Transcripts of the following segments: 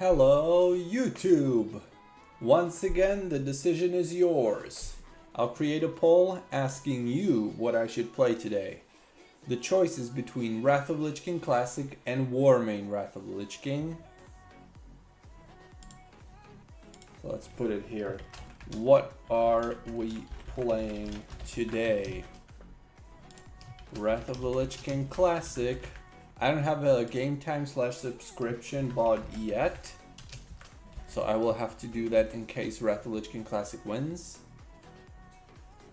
Hello YouTube! Once again, the decision is yours. I'll create a poll asking you what I should play today. The choice is between Wrath of Lich King Classic and Warmane Wrath of the Lich King. So let's put it here. What are we playing today? Wrath of the Lich King Classic. I don't have a game time / subscription bought yet, so I will have to do that in case Wrath of the Lich King Classic wins.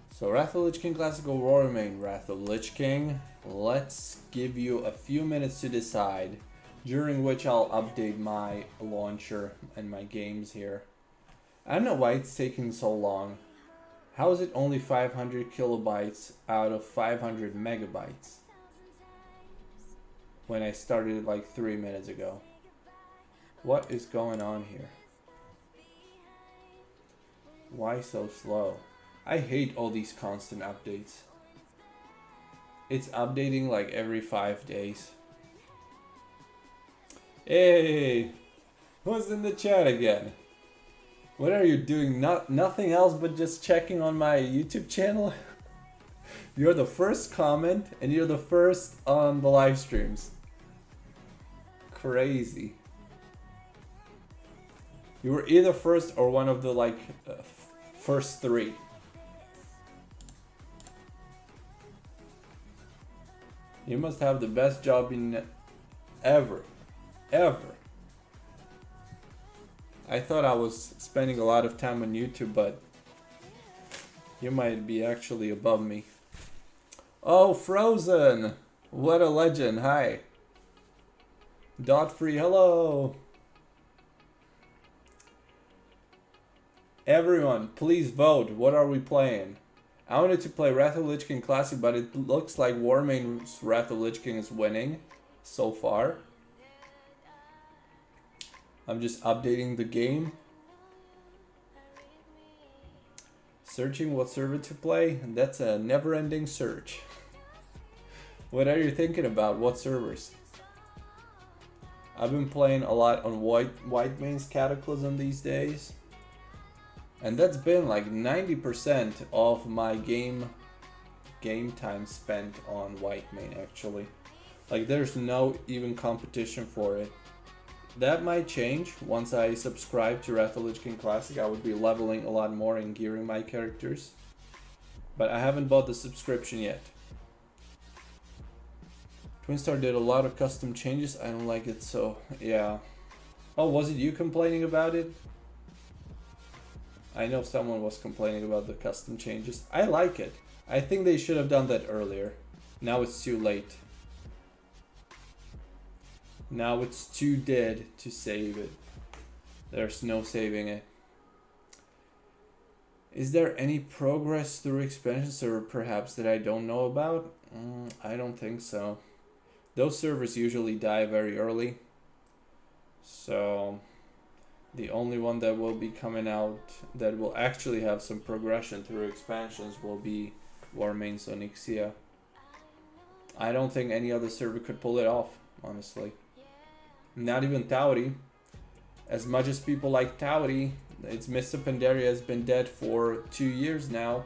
So Wrath of the Lich King Classic or Warmane Wrath of the Lich King. Let's give you a few minutes to decide, during which I'll update my launcher and my games here. I don't know why it's taking so long. How is it only 500 kilobytes out of 500 megabytes? When I started like 3 minutes ago. What is going on here? Why so slow? I hate all these constant updates. It's updating like every 5 days. Hey! Who's in the chat again? What are you doing? Nothing else but just checking on my YouTube channel? You're the first comment and you're the first on the live streams. Crazy. You were either first or one of the first 3. You must have the best job in ever. I thought I was spending a lot of time on YouTube, but you might be actually above me. Oh, Frozen! What a legend, hi. Dot free, hello! Everyone, please vote. What are we playing? I wanted to play Wrath of Lich King Classic, but it looks like Warmane's Wrath of Lich King is winning so far. I'm just updating the game. Searching what server to play, and that's a never-ending search. What are you thinking about? What servers? I've been playing a lot on Whitemane's Cataclysm these days. And that's been like 90% of my game time spent on Whitemane actually. Like there's no even competition for it. That might change once I subscribe to Wrath of Lich King Classic. I would be leveling a lot more and gearing my characters. But I haven't bought the subscription yet. Twinstar did a lot of custom changes. I don't like it, so yeah. Oh, was it you complaining about it? I know someone was complaining about the custom changes. I like it. I think they should have done that earlier. Now it's too late. Now it's too dead to save it. There's no saving it. Is there any progress through expansion server perhaps that I don't know about? I don't think so. Those servers usually die very early. So the only one that will be coming out that will actually have some progression through expansions will be Warmane's Onyxia. I don't think any other server could pull it off, honestly. Not even Tauri. As much as people like Tauri, its Mist of Pandaria has been dead for 2 years now.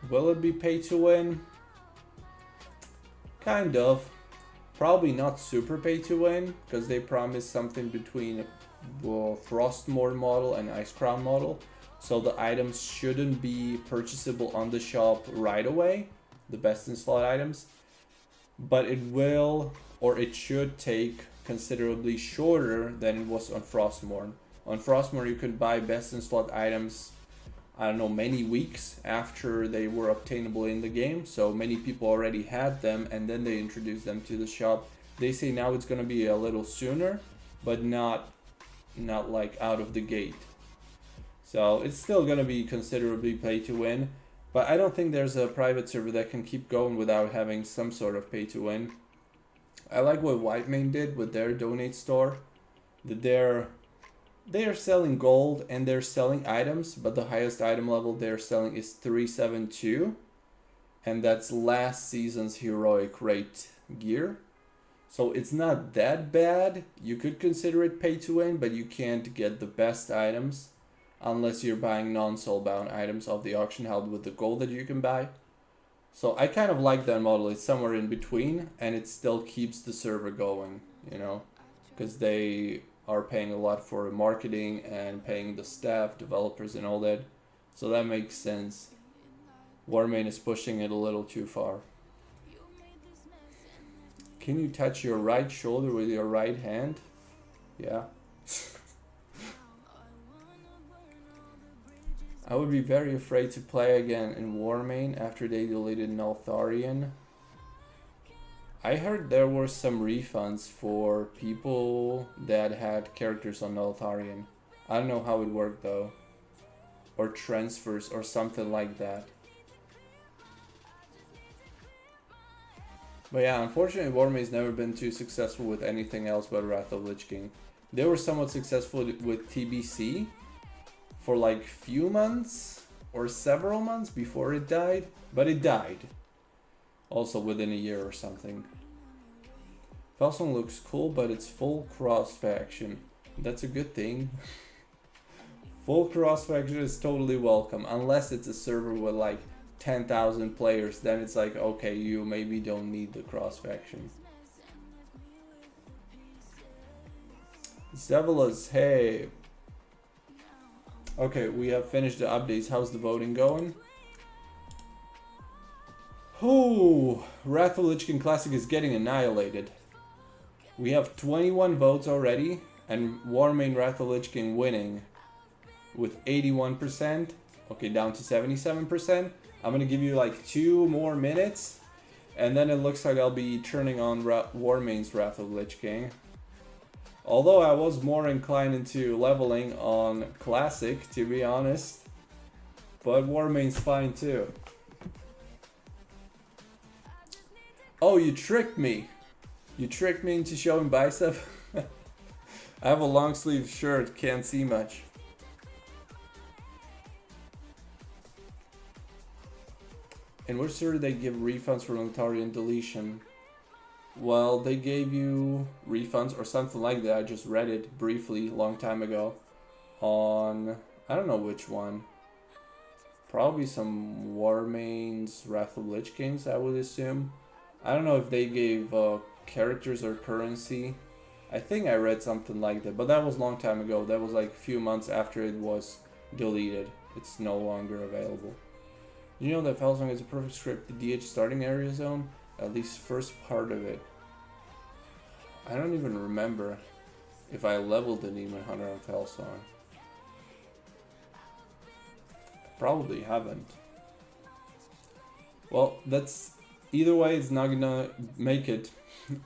Will it be pay to win? Kind of. Probably not super pay to win, because they promised something between Frostmourne model and Icecrown model. So the items shouldn't be purchasable on the shop right away, the best in slot items. But it will, or it should take considerably shorter than it was on Frostmourne. On Frostmourne you could buy best in slot items, I don't know, many weeks after they were obtainable in the game. So many people already had them and then they introduced them to the shop. They say now it's going to be a little sooner, but not like out of the gate. So it's still going to be considerably pay to win. But I don't think there's a private server that can keep going without having some sort of pay to win. I like what Whitemane did with their donate store. That they are selling gold and they're selling items, but the highest item level they're selling is 372. And that's last season's heroic rate gear. So it's not that bad. You could consider it pay to win, but you can't get the best items unless you're buying non-soulbound items off the auction held with the gold that you can buy. So I kind of like that model. It's somewhere in between, and it still keeps the server going, you know, because they are paying a lot for marketing and paying the staff, developers, and all that. So that makes sense. Warmane is pushing it a little too far. Can you touch your right shoulder with your right hand? Yeah. I would be very afraid to play again in Warmane after they deleted Neltharion. I heard there were some refunds for people that had characters on Neltharion. I don't know how it worked though. Or transfers or something like that. But yeah, unfortunately Warmane's never been too successful with anything else but Wrath of Lich King. They were somewhat successful with TBC for like few months or several months before it died, but it died. Also within a year or something. Felsong looks cool, but it's full cross faction. That's a good thing. Full cross faction is totally welcome, unless it's a server with like 10,000 players, then it's like, okay, you maybe don't need the cross faction. Zevelas, hey. Okay, we have finished the updates. How's the voting going? Oh, Wrath of Lich King Classic is getting annihilated. We have 21 votes already, and Warmane Wrath of Lich King winning with 81%. Okay, down to 77%. I'm gonna give you like 2 more minutes, and then it looks like I'll be turning on Warmane's Wrath of Lich King. Although I was more inclined into leveling on Classic, to be honest. But Warmane's fine too. Oh, you tricked me. You tricked me into showing bicep. I have a long sleeve shirt, can't see much. In which server they give refunds for Neltharion deletion? Well, they gave you refunds or something like that. I just read it briefly a long time ago on, I don't know which one. Probably some Warmane's Wrath of Lich Kings, I would assume. I don't know if they gave characters or currency. I think I read something like that, but that was a long time ago. That was like a few months after it was deleted. It's no longer available. You know that Felsong is a perfect script, the DH starting area zone? At least first part of it. I don't even remember if I leveled the Demon Hunter on Felsong. Probably haven't. Well, that's... Either way, it's not gonna make it.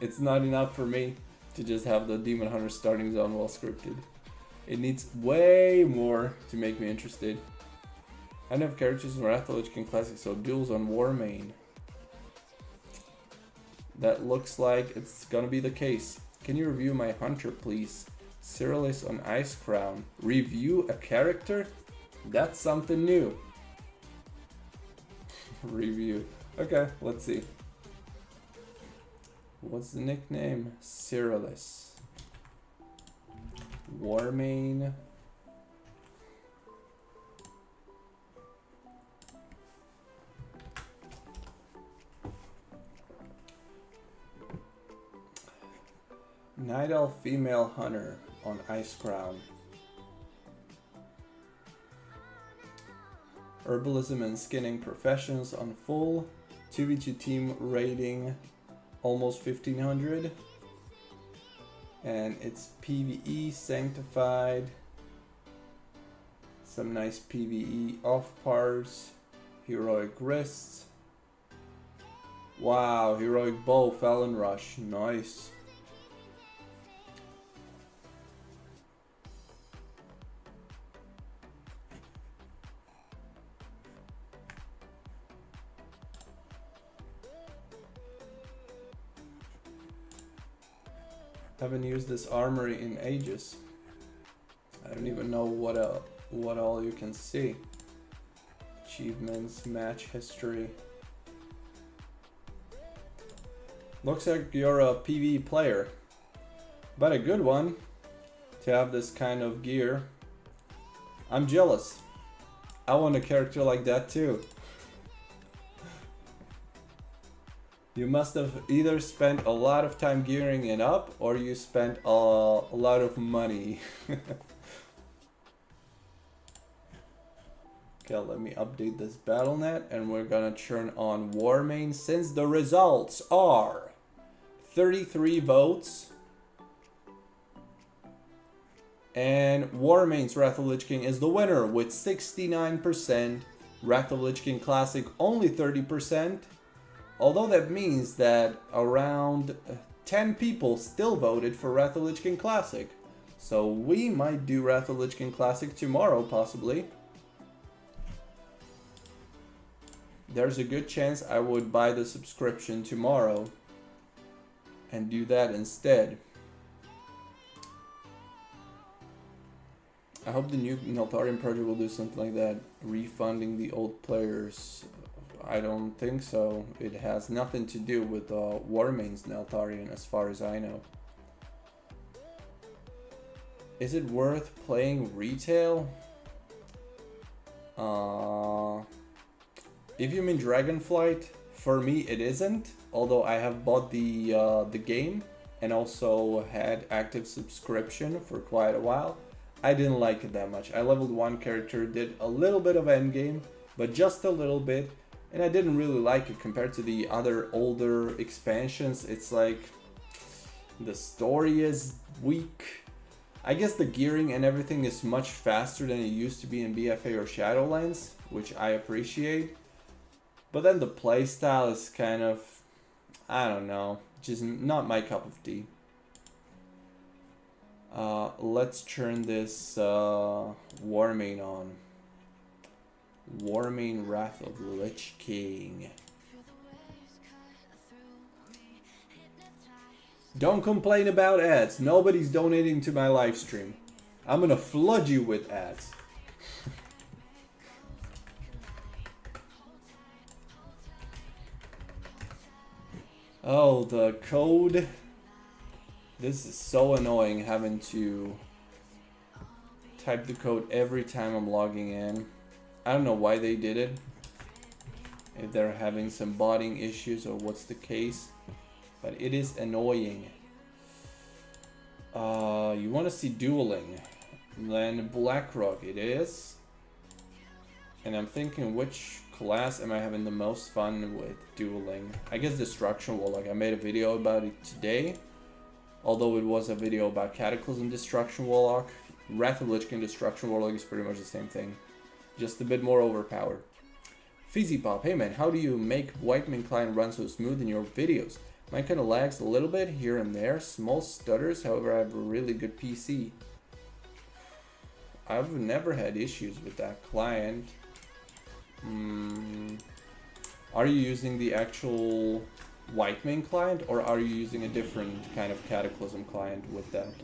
It's not enough for me to just have the Demon Hunter starting zone well scripted. It needs way more to make me interested. I don't have characters in Wrath of Lich King Classic, so duels on Warmane. That looks like it's gonna be the case. Can you review my hunter, please? Cyrilis on Icecrown. Review a character? That's something new. Review. Okay, let's see. What's the nickname? Cyrilis. Warmane. Night Elf female hunter on Icecrown. Herbalism and skinning professions on full. 2v2 team rating almost 1500. And it's PvE sanctified. Some nice PvE off parts. Heroic wrists. Wow, heroic bow, Felon Rush. Nice. Haven't used this armory in ages. I don't even know what all you can see. Achievements, match history. Looks like you're a PvE player, but a good one to have this kind of gear. I'm jealous. I want a character like that too. You must have either spent a lot of time gearing it up or you spent a lot of money. Okay, let me update this BattleNet and we're gonna turn on Warmane since the results are 33 votes. And Warmane's Wrath of Lich King is the winner with 69%. Wrath of Lich King Classic only 30%. Although that means that around 10 people still voted for Wrath of Lich King Classic. So we might do Wrath of Lich King Classic tomorrow, possibly. There's a good chance I would buy the subscription tomorrow and do that instead. I hope the new Neltharion project will do something like that, refunding the old players. I don't think so. It has nothing to do with Warmane's Neltharion as far as I know. Is it worth playing retail? If you mean Dragonflight, for me it isn't. Although I have bought the game and also had active subscription for quite a while. I didn't like it that much. I leveled one character, did a little bit of endgame, but just a little bit. And I didn't really like it compared to the other older expansions. It's like the story is weak. I guess the gearing and everything is much faster than it used to be in BFA or Shadowlands, which I appreciate. But then the playstyle is kind of, I don't know, just not my cup of tea. Let's turn this Warmane on. Warmane Wrath of Lich King. Don't complain about ads. Nobody's donating to my live stream. I'm gonna flood you with ads. Oh, the code. This is so annoying having to type the code every time I'm logging in. I don't know why they did it. If they're having some botting issues or what's the case. But it is annoying. You want to see dueling. Then Blackrock it is. And I'm thinking which class am I having the most fun with dueling? I guess Destruction Warlock. I made a video about it today. Although it was a video about Cataclysm Destruction Warlock. Wrath of Lich King Destruction Warlock is pretty much the same thing. Just a bit more overpowered. Fizzy Pop, hey man, how do you make Whitemane client run so smooth in your videos? Mine kinda lags a little bit here and there. Small stutters, however I have a really good PC. I've never had issues with that client. Are you using the actual Whitemane client or are you using a different kind of Cataclysm client with that?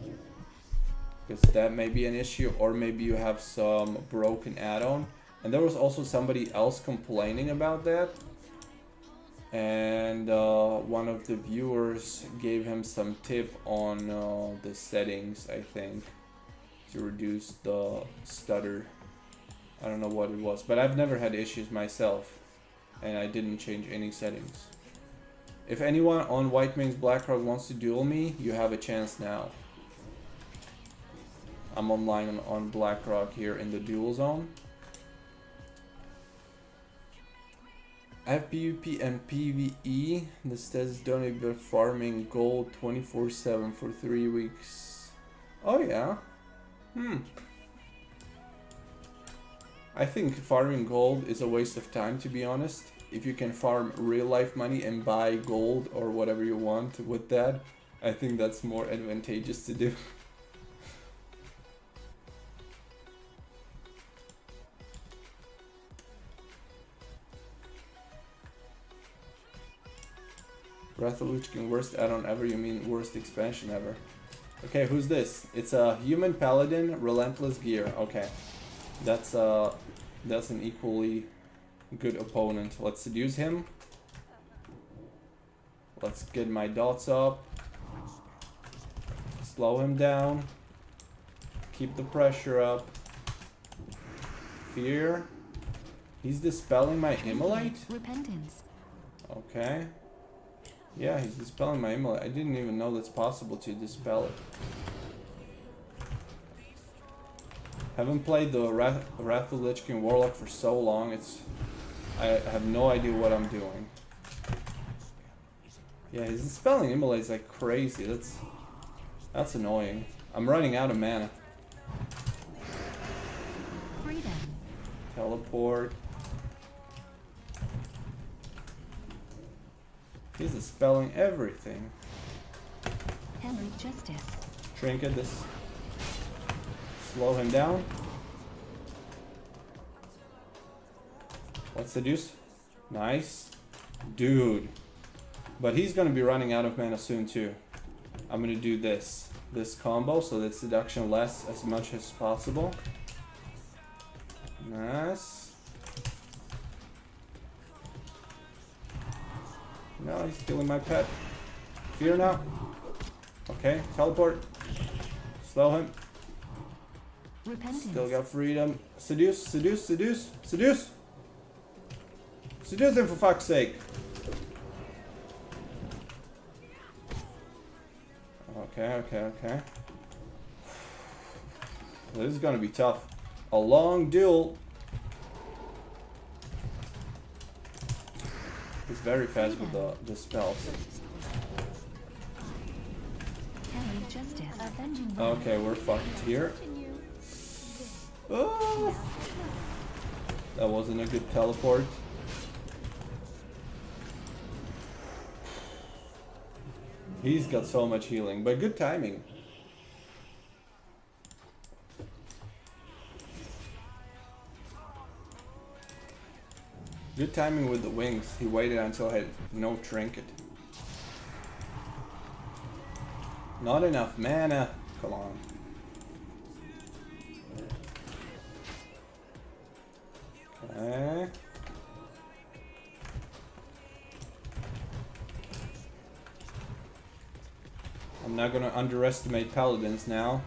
Because that may be an issue, or maybe you have some broken add-on. And there was also somebody else complaining about that. And one of the viewers gave him some tip on the settings, I think, to reduce the stutter. I don't know what it was, but I've never had issues myself, and I didn't change any settings. If anyone on Whitemane's Blackrock wants to duel me, you have a chance now. I'm online on Blackrock here in the duel zone. I have PvP and PvE. This says donate by farming gold 24/7 for 3 weeks. Oh yeah. I think farming gold is a waste of time, to be honest. If you can farm real life money and buy gold or whatever you want with that, I think that's more advantageous to do. Wrath of Lich King, worst add-on ever? You mean worst expansion ever? Okay, who's this? It's a human paladin, relentless gear. Okay, that's an equally good opponent. Let's seduce him. Let's get my dots up. Slow him down. Keep the pressure up. Fear. He's dispelling my immolate? Repentance. Okay. Yeah, he's dispelling my immolate. I didn't even know that's possible to dispel it. Haven't played the Wrath of the Lich King Warlock for so long. I have no idea what I'm doing. Yeah, he's dispelling immolates like crazy. That's annoying. I'm running out of mana. Freedom. Teleport. He's dispelling everything. Henry Justice. Trinket this. Slow him down. Let's seduce. Nice. Dude. But he's gonna be running out of mana soon too. I'm gonna do this combo so that seduction lasts as much as possible. Nice. No, he's killing my pet. Fear now. Okay, teleport. Slow him. Repentance. Still got freedom. Seduce, seduce, seduce, seduce! Seduce him for fuck's sake! Okay. This is gonna be tough. A long duel. He's very fast with the spells. Henry Justice. Avenging. Okay, we're fucked here. Oh, that wasn't a good teleport. He's got so much healing, but good timing. Good timing with the wings. He waited until I had no trinket. Not enough mana. Come on. Okay. I'm not gonna underestimate paladins now.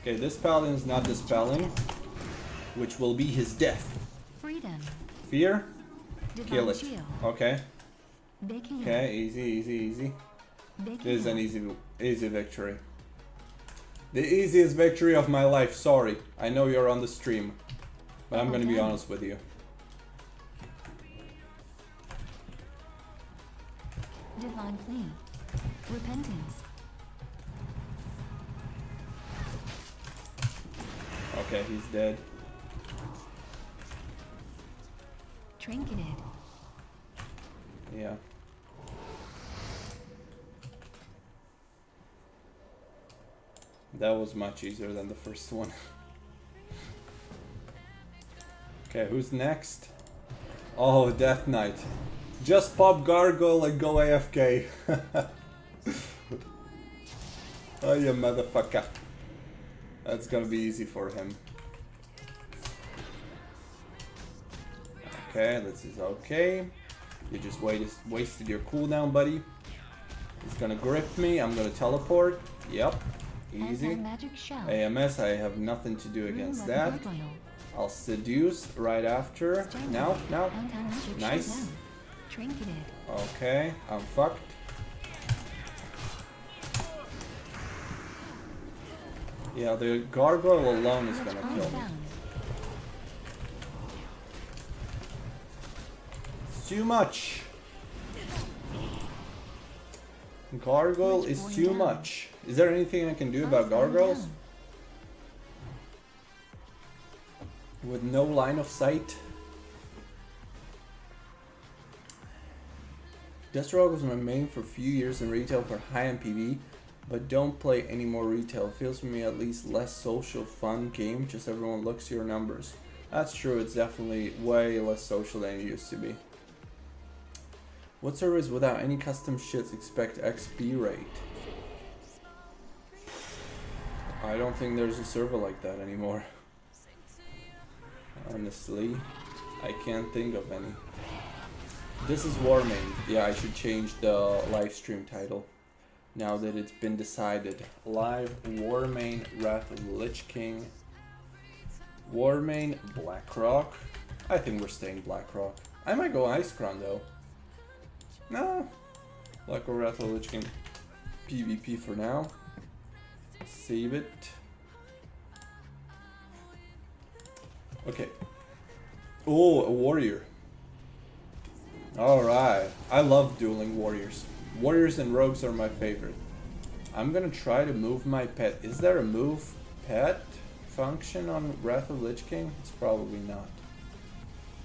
Okay, this paladin is not dispelling, which will be his death. Freedom. Fear? Divine Kill it. Shield. Okay. Big heal. Okay, easy. Big This is heal. an easy victory. The easiest victory of my life, sorry. I know you're on the stream, but I'm gonna be honest with you. Divine Flame. Repentance. Okay, he's dead. Trinketed. Yeah. That was much easier than the first one. Okay, who's next? Oh, Death Knight. Just pop Gargoyle and go AFK. Oh, you motherfucker. That's gonna be easy for him. Okay, this is okay. You just wasted your cooldown, buddy. He's gonna grip me. I'm gonna teleport. Yep. Easy. Magic shell. AMS, I have nothing to do against that. I'll seduce right after. Now. Nice. Trinketed. Okay, I'm fucked. Yeah, the gargoyle alone is gonna kill me. It's too much. Gargoyle is too much. Is there anything I can do about gargoyles? With no line of sight? Deathstroke was my main for a few years in retail for high-end PV, but don't play any more retail. Feels for me at least less social, fun game, just everyone looks to your numbers. That's true, it's definitely way less social than it used to be. What servers without any custom shits expect XP rate? I don't think there's a server like that anymore. Honestly, I can't think of any. This is Warmane. Yeah, I should change the live stream title. Now that it's been decided. Live Warmane, Wrath of the Lich King. Warmane, Blackrock. I think we're staying Blackrock. I might go Icecrown though. No. Blackrock, Wrath of the Lich King. PVP for now. Save it. Okay. Oh, a warrior. Alright. I love dueling warriors. Warriors and rogues are my favorite. I'm gonna try to move my pet. Is there a move pet function on Wrath of the Lich King? It's probably not.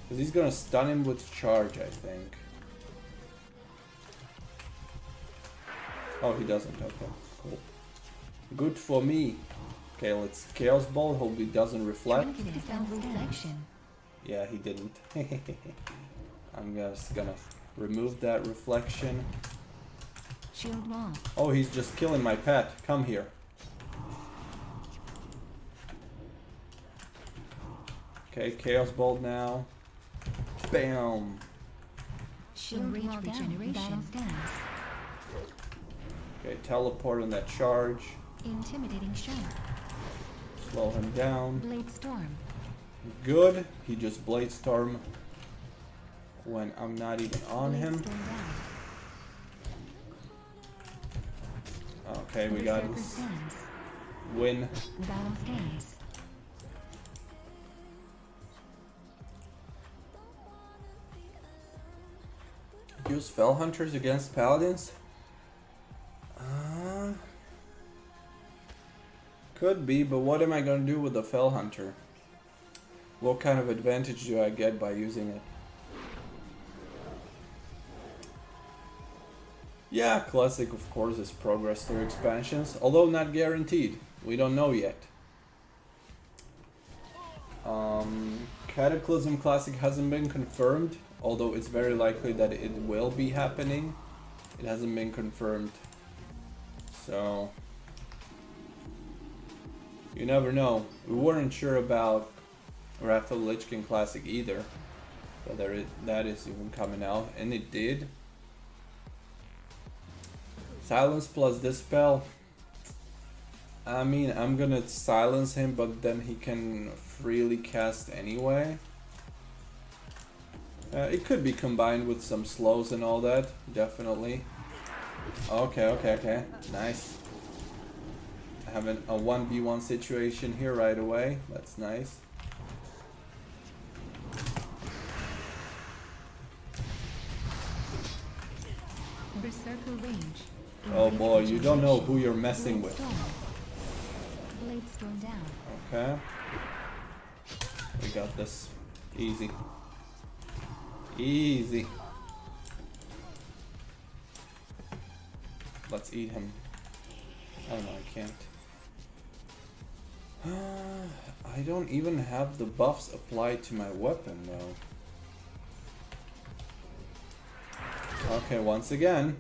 Because he's gonna stun him with charge, I think. Oh, he doesn't. Okay, cool. Good for me. Okay, let's Chaos Ball. Hope he doesn't reflect. Reflection. Yeah, he didn't. I'm just gonna remove that reflection. Shield wall. Oh, he's just killing my pet. Come here. Okay, Chaos Ball now. Bam! Shield regeneration. Okay, teleport on that charge. Intimidating shock. Slow him down. Blade storm. Good. He just Blade Storm when I'm not even on Blade him. storm down. Okay, we got Berserker this stands. win. Battle stands. Use Fell Hunters against Paladins? Could be, but what am I gonna do with the Fell Hunter? What kind of advantage do I get by using it? Yeah, Classic of course is progress through expansions, although not guaranteed. We don't know yet. Cataclysm Classic hasn't been confirmed, although it's very likely that it will be happening. It hasn't been confirmed. So, you never know. We weren't sure about Wrath of the Lich King Classic either, whether that is even coming out, and it did. Silence plus Dispel. I mean, I'm gonna silence him, but then he can freely cast anyway. It could be combined with some slows and all that, definitely. Okay. Nice. Having a 1v1 situation here right away. That's nice. Berserker range. Oh boy, you don't know who you're messing with. Blade storm down. Okay. We got this. Easy. Easy. Let's eat him. Oh no, I can't. I don't even have the buffs applied to my weapon though. Okay, once again.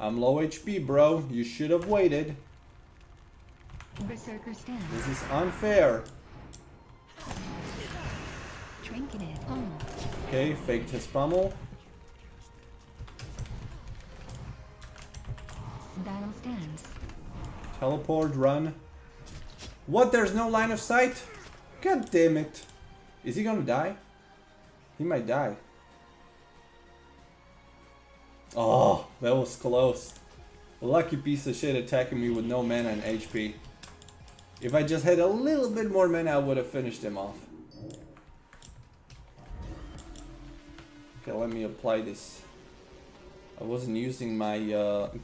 I'm low HP, bro. You should have waited. Berserker stands. This is unfair. Trinketed. Oh. Okay, faked his pummel. Battle stands. Teleport, run. What? There's no line of sight? God damn it. Is he gonna die? He might die. Oh, that was close. A lucky piece of shit attacking me with no mana and HP. If I just had a little bit more mana, I would have finished him off. Okay, let me apply this. I wasn't using my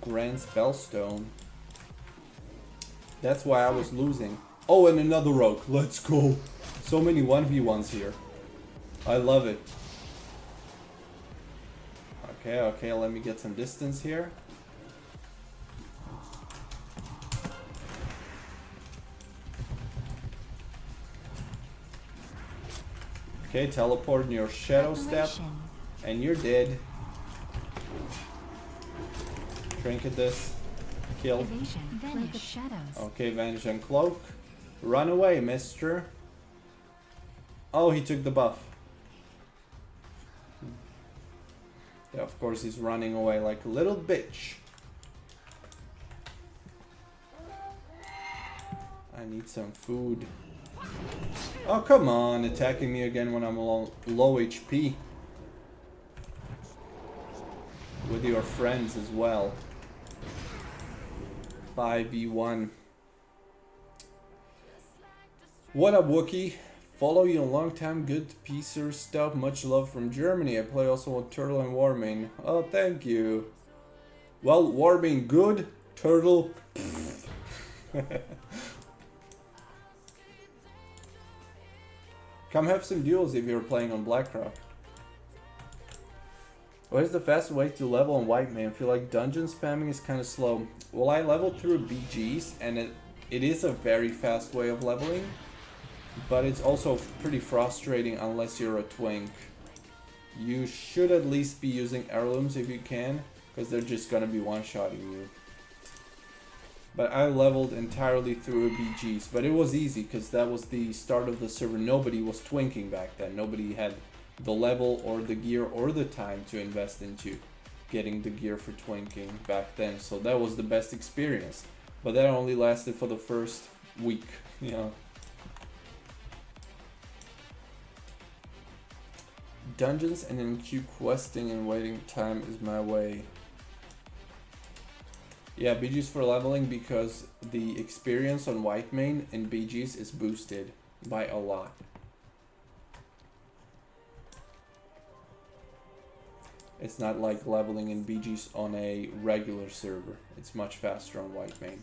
Grand Spellstone. That's why I was losing. Oh, and another rogue. Let's go. So many 1v1s here. I love it. Okay, let me get some distance here. Okay, teleport in your shadow step. And you're dead. Trinket this. Kill. Vanish. Shadows. Okay, vanish and cloak. Run away, mister. Oh, he took the buff. Yeah, of course he's running away like a little bitch. I need some food. Oh, come on, attacking me again when I'm low HP. With your friends as well. 5v1. What up, Wookie? Follow you a long time, good piecer stuff. Much love from Germany. I play also with Turtle and Warmane. Oh, thank you. Well, Warmane good, Turtle. Come have some duels if you're playing on Blackrock. What is the fastest way to level on Whitemane? I feel like dungeon spamming is kind of slow. Well, I leveled through BGs, and it is a very fast way of leveling. But it's also pretty frustrating unless you're a twink. You should at least be using heirlooms if you can, because they're just gonna be one-shotting you. But I leveled entirely through BGs, but it was easy because that was the start of the server. Nobody was twinking back then. Nobody had the level or the gear or the time to invest into getting the gear for twinking back then. So that was the best experience. But that only lasted for the first week, you know. Dungeons and then queue questing and waiting time is my way. Yeah, BGs for leveling because the experience on Whitemane in BGs is boosted by a lot. It's not like leveling in BGs on a regular server. It's much faster on Whitemane.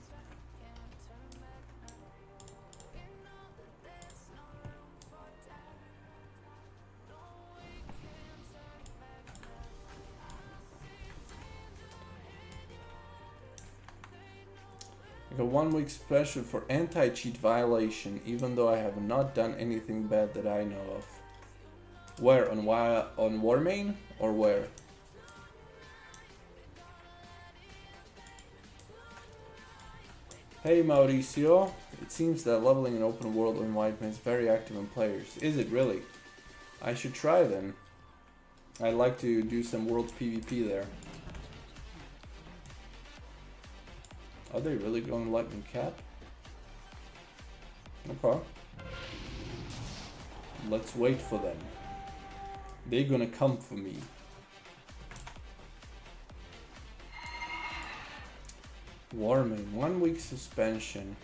I got 1 week special for anti-cheat violation, even though I have not done anything bad that I know of. Where? On Warmane? Or where? Hey Mauricio, it seems that leveling in open world on Whitemane is very active in players. Is it really? I should try then. I'd like to do some world PVP there. Are they really going to let me cap? Okay. Let's wait for them. They're gonna come for me. Warmane, 1 week suspension.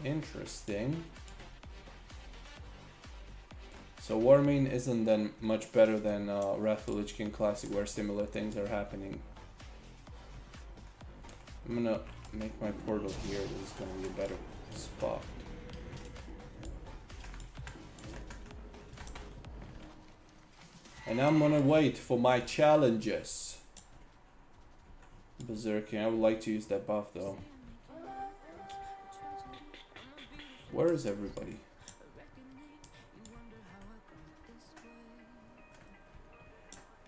Interesting. So Warmane isn't then much better than Wrath of the Lich King Classic, where similar things are happening. I'm gonna make my portal here. This is gonna be a better spot. And I'm gonna wait for my challenges. Berserking, I would like to use that buff though. Where is everybody?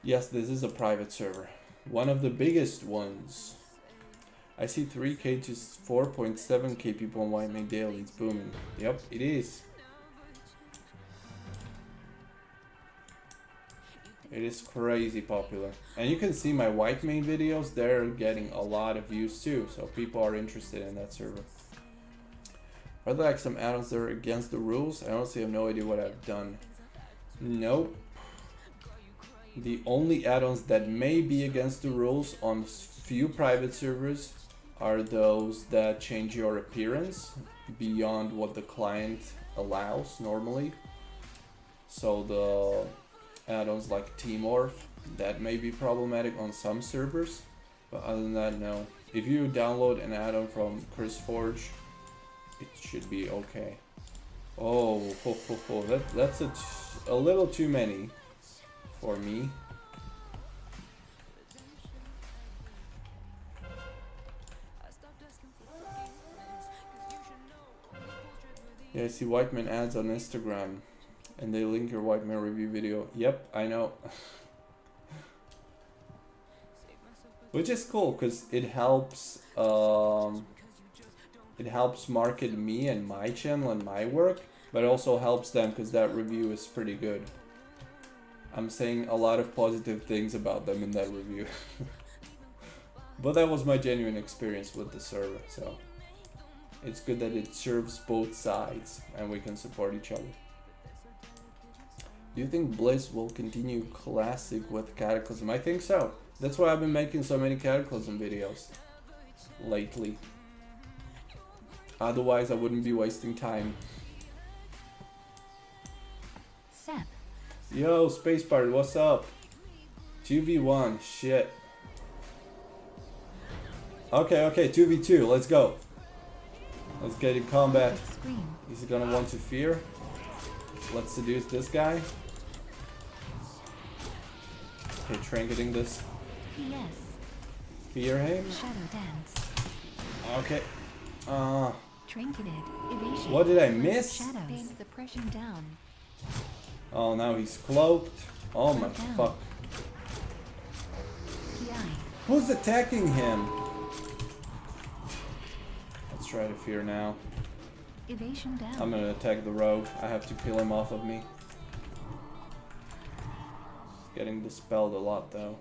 Yes, this is a private server. One of the biggest ones. I see 3k to 4.7k people on Whitemane daily. It's booming. Yep, it is. It is crazy popular. And you can see my Whitemane videos, they're getting a lot of views too. So people are interested in that server. Are there like some add-ons that are against the rules? I honestly have no idea what I've done. Nope. The only add-ons that may be against the rules on few private servers are those that change your appearance beyond what the client allows normally. So the add-ons like T-Morph, that may be problematic on some servers, but other than that, no. If you download an add-on from Chris Forge, it should be okay. Oh, that's a little too many for me. Yeah, I see Whitemane ads on Instagram, and they link your Whitemane review video. Yep, I know. Which is cool, because it helps market me and my channel and my work, but it also helps them because that review is pretty good. I'm saying a lot of positive things about them in that review. But that was my genuine experience with the server, so it's good that it serves both sides and we can support each other. Do you think Blizz will continue classic with Cataclysm? I think so. That's why I've been making so many Cataclysm videos lately. Otherwise I wouldn't be wasting time. Sep. Yo, Space Pirate, what's up? 2v1, shit. Okay, 2v2, let's go. Let's get in combat. He's gonna want to fear. Let's seduce this guy. Okay, trinketing this. Yes. Fear him. Shadow dance. Okay. Trinketed. Evasion. What did I miss? Shadows. Suppression down. Oh, now he's cloaked. Oh my fuck. PI. Who's attacking him? Let's try to fear now. Evasion down. I'm gonna attack the rogue. I have to peel him off of me. Getting dispelled a lot though.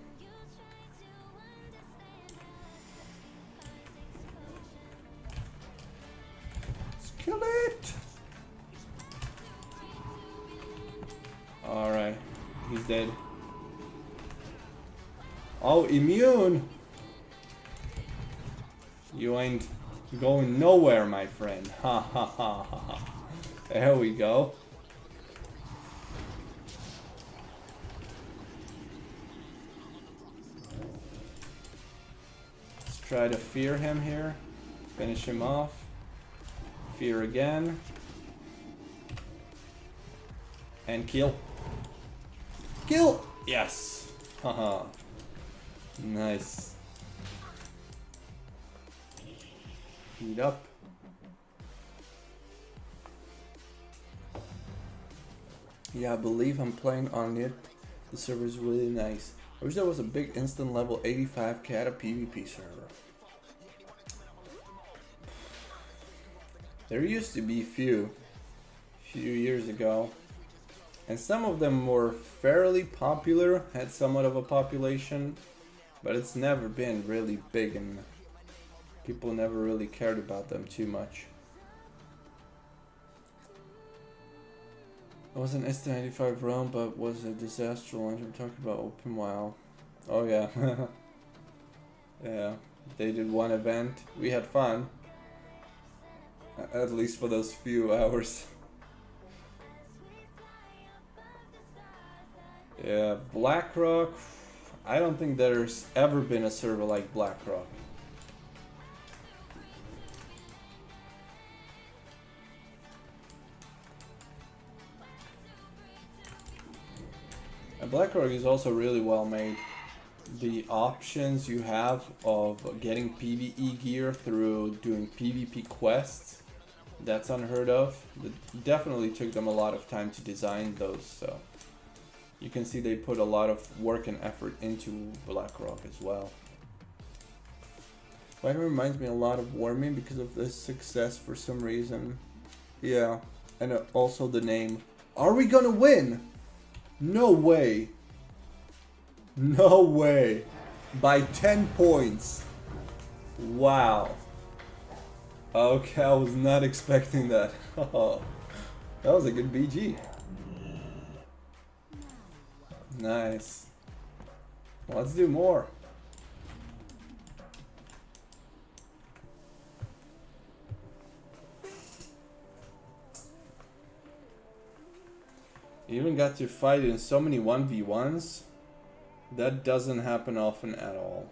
Let's kill it! Alright, he's dead. Oh, immune! You ain't going nowhere, my friend. Ha ha ha ha ha. There we go. Let's try to fear him here. Finish him off. Fear again. And kill. Kill! Yes! Haha. Nice. Heat up. Yeah, I believe I'm playing on it. The server is really nice. I wish there was a big instant level 85 Kata PVP server. There used to be few years ago. And some of them were fairly popular, had somewhat of a population, but it's never been really big and people never really cared about them too much. It was an S95 realm, but was a disaster launch. I'm talking about Open WoW. Oh yeah. Yeah, they did one event. We had fun. At least for those few hours. Yeah, Blackrock. I don't think there's ever been a server like Blackrock. And Blackrock is also really well made. The options you have of getting PvE gear through doing PvP quests, that's unheard of. It definitely took them a lot of time to design those, so you can see they put a lot of work and effort into Blackrock as well. But it reminds me a lot of Warmane because of the success for some reason. Yeah, and also the name. Are we gonna win? No way. No way. By 10 points. Wow. Okay, I was not expecting that. Oh, that was a good BG. Nice. Let's do more. You even got to fight in so many 1v1s. That doesn't happen often at all.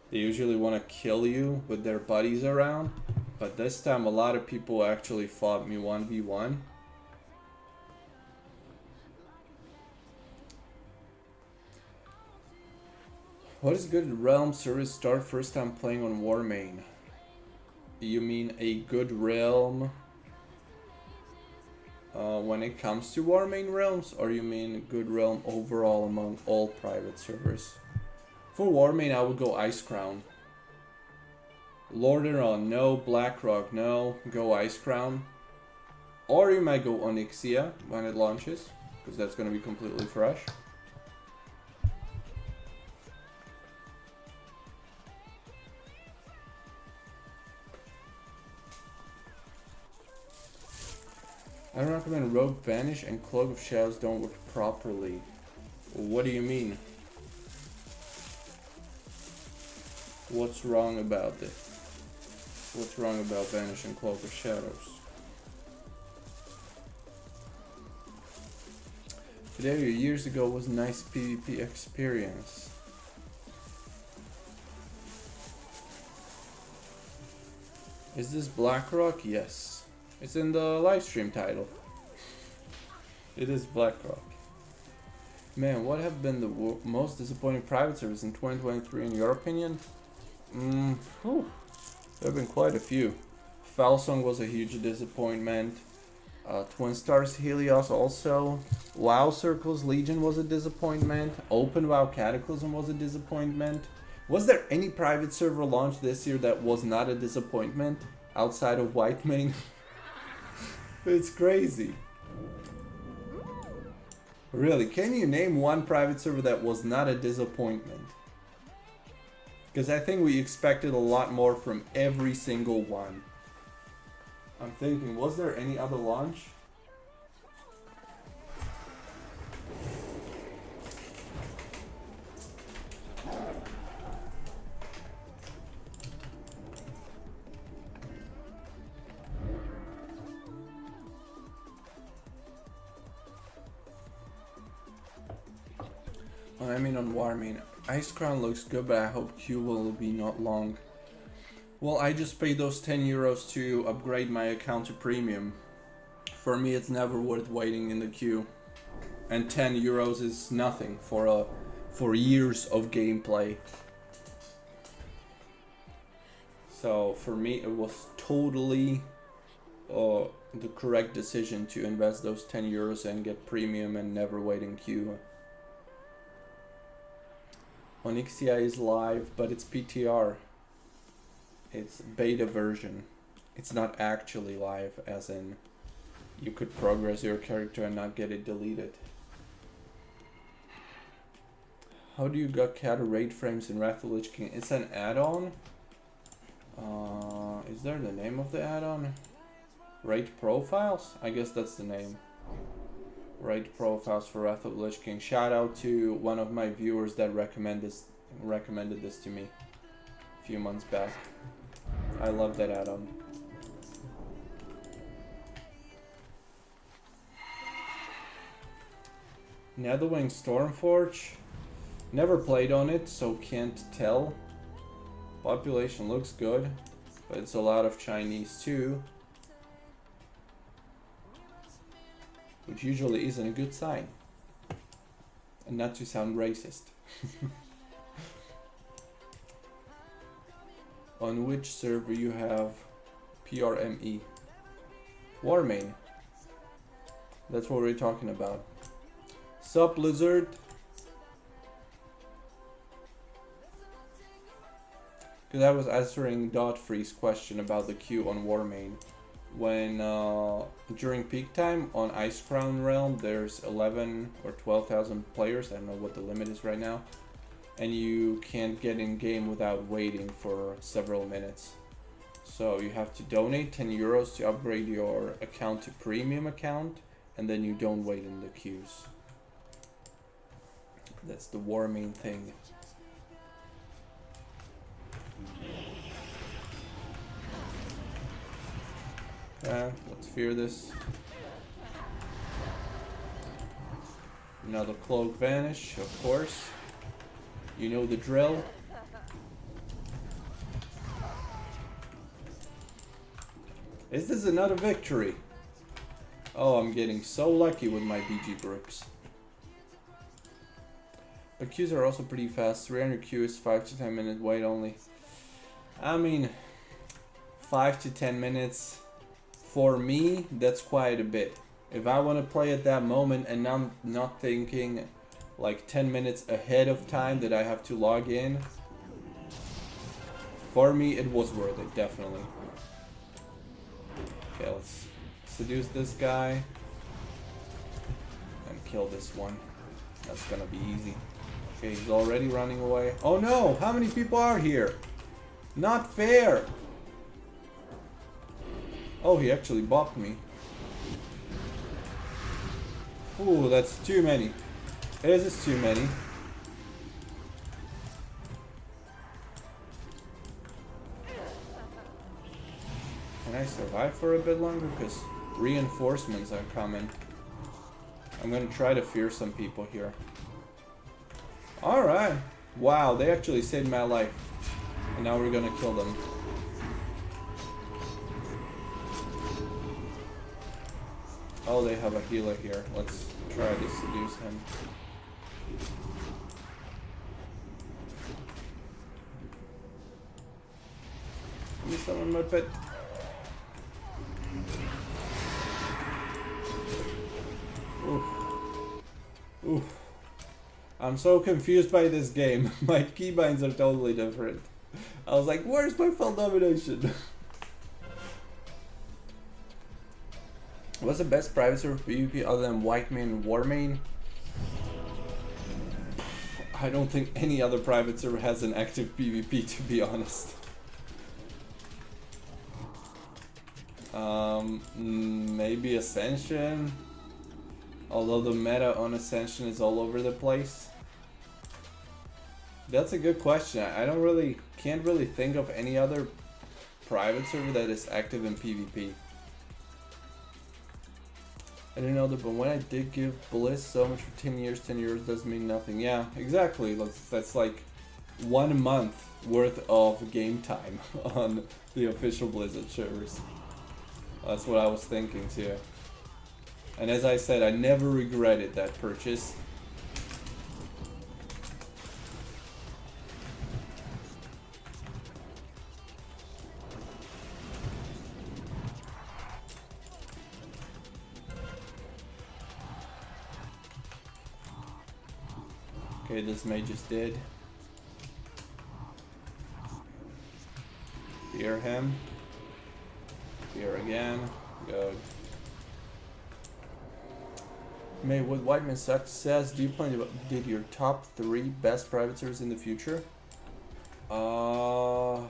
They usually want to kill you with their buddies around. But this time a lot of people actually fought me 1v1. What is good realm service start first time playing on Warmane? You mean a good realm when it comes to Warmane realms, or you mean a good realm overall among all private servers? For Warmane I would go Icecrown. Lordaeron, no. Blackrock, no. Go Icecrown. Or you might go Onyxia when it launches, because that's going to be completely fresh. I don't recommend Rogue Banish and Cloak of Shadows don't work properly. What do you mean? What's wrong about it? What's wrong about Banish and Cloak of Shadows? Video years ago was a nice PvP experience. Is this Blackrock? Yes. It's in the livestream title. It is Blackrock. Man, what have been the most disappointing private servers in 2023 in your opinion? There have been quite a few. Falsong was a huge disappointment. Twin Stars Helios also. WoW Circles Legion was a disappointment. Open WoW Cataclysm was a disappointment. Was there any private server launch this year that was not a disappointment outside of Whitemane? It's crazy. Really, can you name one private server that was not a disappointment? Because I think we expected a lot more from every single one. I'm thinking, was there any other launch? I mean on Warmane. Icecrown looks good, but I hope Q will be not long. Well, I just paid those 10 euros to upgrade my account to premium. For me, it's never worth waiting in the queue. And 10 euros is nothing for years of gameplay. So for me, it was totally the correct decision to invest those 10 euros and get premium and never wait in queue. Onyxia is live, but it's PTR. It's beta version. It's not actually live, as in you could progress your character and not get it deleted. How do you get Cat raid frames in Wrath of the Lich King? It's an add-on. Is there the name of the add-on? Raid profiles? I guess that's the name. Raid profiles for Wrath of the Lich King. Shout out to one of my viewers that recommended this to me a few months back. I love that add-on. Netherwing Stormforge. Never played on it, so can't tell. Population looks good, but it's a lot of Chinese too, which usually isn't a good sign. And not to sound racist. On which server you have PRME? Warmane. That's what we're talking about. Sup, Lizard? Because I was answering Dotfree's question about the queue on Warmane. When during peak time on Icecrown realm, there's 11 or 12,000 players. I don't know what the limit is right now, and you can't get in game without waiting for several minutes. So you have to donate 10 euros to upgrade your account to premium account, and then you don't wait in the queues. That's the Warmane thing. Let's fear this. Another cloak vanish, of course. You know the drill. Is this another victory? Oh, I'm getting so lucky with my BG grips. But queues are also pretty fast. 300 Q is 5 to 10 minute wait only. I mean, 5 to 10 minutes. For me, that's quite a bit. If I want to play at that moment and I'm not thinking like 10 minutes ahead of time that I have to log in, for me it was worth it, definitely. Okay, let's seduce this guy and kill this one. That's gonna be easy. Okay, he's already running away. Oh no! How many people are here? Not fair! Oh, he actually bopped me. Ooh, that's too many. This is too many. Can I survive for a bit longer? Because reinforcements are coming. I'm gonna try to fear some people here. Alright. Wow, they actually saved my life. And now we're gonna kill them. Oh, they have a healer here. Let's try to seduce him. Give me someone my pet. Oof. Oof. I'm so confused by this game. My keybinds are totally different. I was like, where's my full domination? What's the best private server PvP other than Whitemane and Warmane? I don't think any other private server has an active PvP, to be honest. Maybe Ascension. Although the meta on Ascension is all over the place. That's a good question. I can't really think of any other private server that is active in PvP. I didn't know that, but when I did give Bliss so much for 10 years doesn't mean nothing. Yeah, exactly. That's like 1 month worth of game time on the official Blizzard servers. That's what I was thinking too. And as I said, I never regretted that purchase. Okay, this mage is dead. Fear him. Fear again. Good. May, with Whitemane success, do you plan to did your top 3 best private servers in the future? Well,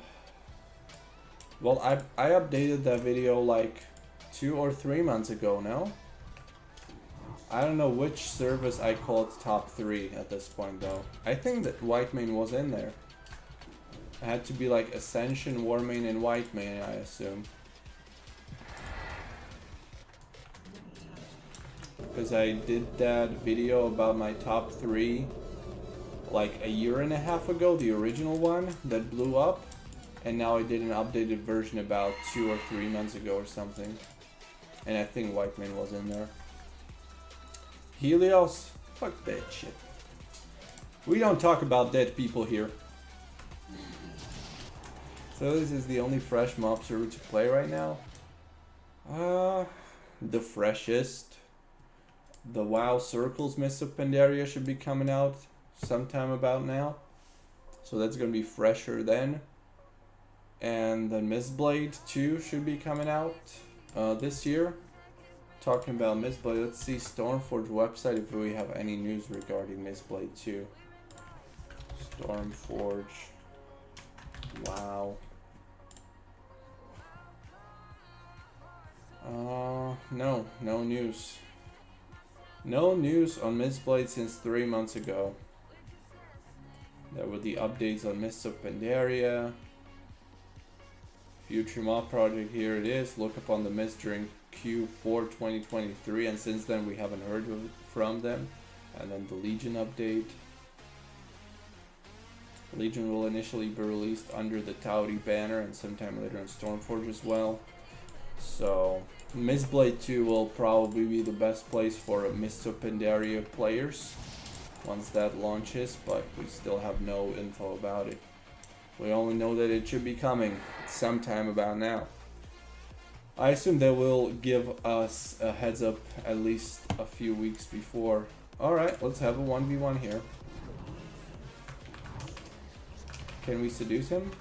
I updated that video like 2 or 3 months ago now. I don't know which service I called top 3 at this point though. I think that Whitemane was in there. It had to be like Ascension, Warmane, and Whitemane, I assume. Because I did that video about my top 3 like 1.5 years ago, the original one that blew up, and now I did an updated version about 2 or 3 months ago or something, and I think Whitemane was in there. Helios? Fuck that shit. We don't talk about dead people here. So this is the only fresh mob server to play right now? The freshest. The WoW Circles Mist of Pandaria should be coming out sometime about now. So that's gonna be fresher then. And the Mistblade 2 should be coming out this year. Talking about Mistblade, let's see Stormforge website if we have any news regarding Mistblade 2. Stormforge. Wow. No news. No news on Mistblade since 3 months ago. There were the updates on Mists of Pandaria. Future mob project, here it is. Look up on the Mist during Q4 2023, and since then we haven't heard from them. And then the Legion update. Legion will initially be released under the Tauri banner and sometime later on Stormforge as well. So Mistblade 2 will probably be the best place for Mists of Pandaria players once that launches, but we still have no info about it. We only know that it should be coming sometime about now. I assume they will give us a heads up at least a few weeks before. Alright, let's have a 1v1 here. Can we seduce him?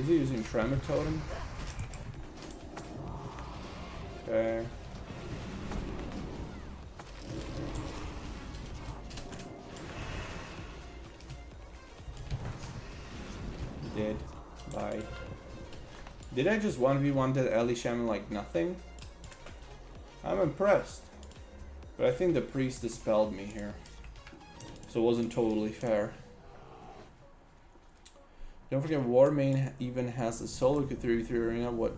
Is he using Tremor Totem? Okay. Dead. Bye. Did I just 1v1 that Ellie Shaman like nothing? I'm impressed. But I think the priest dispelled me here. So it wasn't totally fair. Don't forget Warmane even has a solo Q3v3 arena. What,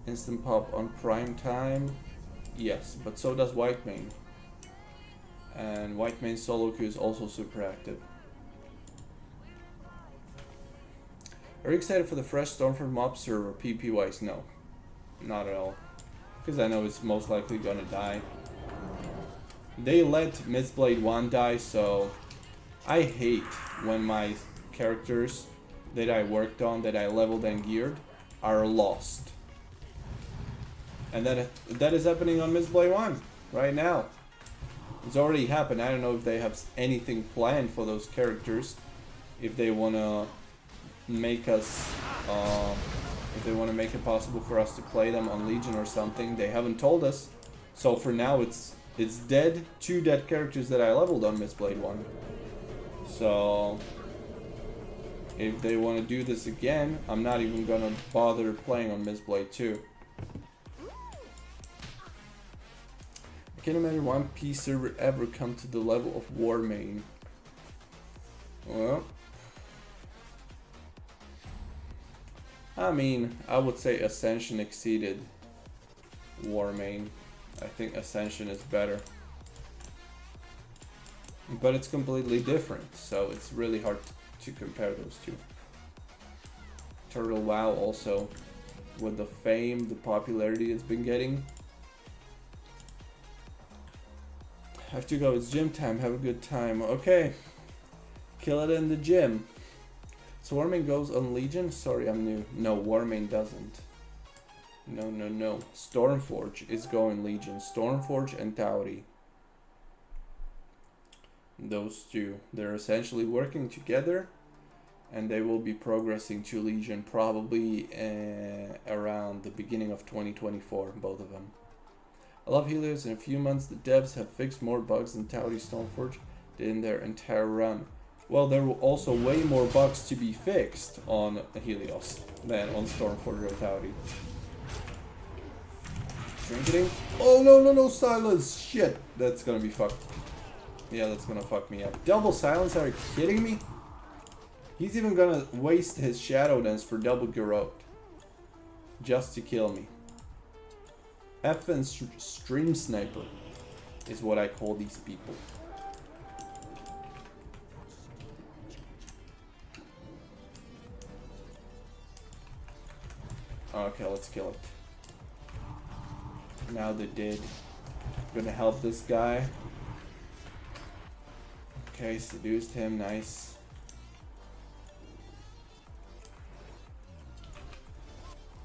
instant pop on prime time? Yes, but so does Whitemane. And Whitemane's solo queue is also super active. Are you excited for the fresh Stormfront mob server? PP wise, no. Not at all. Because I know it's most likely gonna die. They let Mistblade 1 die, so I hate when my characters that I worked on, that I leveled and geared, are lost. And that is happening on Mistblade 1 right now. It's already happened. I don't know if they have anything planned for those characters. If they want to make us, if they want to make it possible for us to play them on Legion or something, they haven't told us. So for now, it's dead. 2 dead characters that I leveled on Mistblade 1. So if they want to do this again, I'm not even gonna bother playing on Mistblade 2. I can't imagine one P server ever come to the level of Warmane. Well, I mean, I would say Ascension exceeded Warmane. I think Ascension is better. But it's completely different, so it's really hard to compare those two. Turtle WoW also, with the fame, the popularity it's been getting. I have to go, it's gym time, have a good time. Okay, kill it in the gym. So Warmane goes on Legion? Sorry, I'm new. No, Warmane doesn't. No. Stormforge is going Legion. Stormforge and Tauri. Those two. They're essentially working together. And they will be progressing to Legion probably around the beginning of 2024, both of them. I love Helios. In a few months, the devs have fixed more bugs than Tauri Stormforge did in their entire run. Well, there were also way more bugs to be fixed on Helios than on Stormforge or Tauri. Drinking? Oh no, silence! Shit, that's gonna be fucked. Yeah, that's gonna fuck me up. Double silence, are you kidding me? He's even gonna waste his Shadow Dance for double Garrote. Just to kill me. FN Stream Sniper is what I call these people. Okay, let's kill it. Now they did. Gonna help this guy. Okay, seduced him, nice.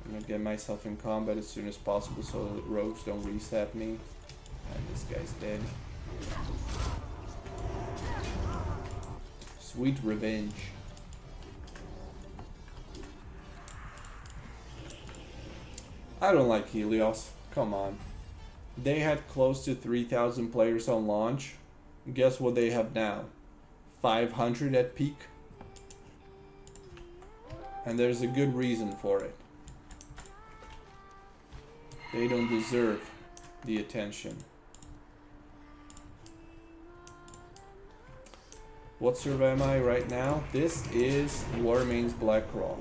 I'm gonna get myself in combat as soon as possible so the rogues don't reset me. And this guy's dead. Sweet revenge. I don't like Helios. Come on. They had close to 3,000 players on launch. Guess what they have now? 500 at peak. And there's a good reason for it. They don't deserve the attention. What server am I right now? This is Warmane's Blackrock.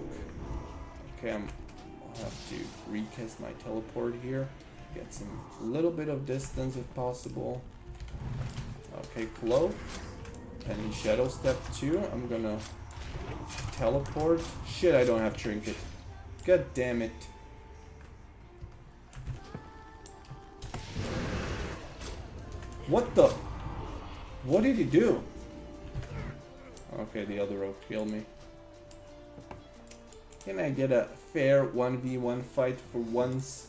Okay, I'll have to recast my teleport here. Get some little bit of distance if possible. Okay, Clo. And in Shadow Step 2, I'm gonna teleport. Shit, I don't have Trinket. God damn it. What the? What did he do? Okay, the other rogue killed me. Can I get a fair 1v1 fight for once?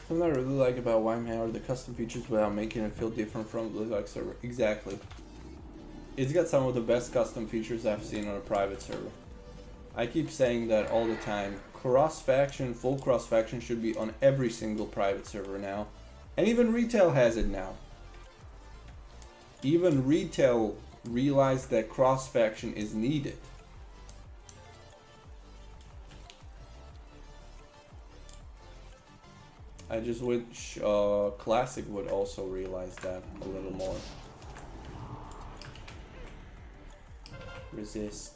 Something I really like about Warmane are the custom features without making it feel different from the WotLK server. Exactly. It's got some of the best custom features I've seen on a private server. I keep saying that all the time. Cross-faction, full cross-faction should be on every single private server now. And even retail has it now. Even retail realized that cross-faction is needed. I just wish Classic would also realize that a little more. Resist.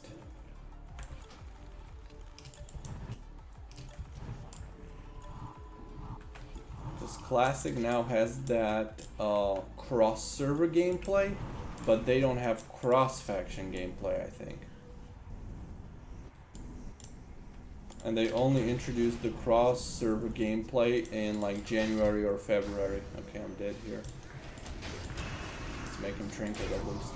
Because Classic now has that cross-server gameplay, but they don't have cross-faction gameplay, I think. And they only introduced the cross-server gameplay in like January or February. Okay, I'm dead here. Let's make him trinket at least.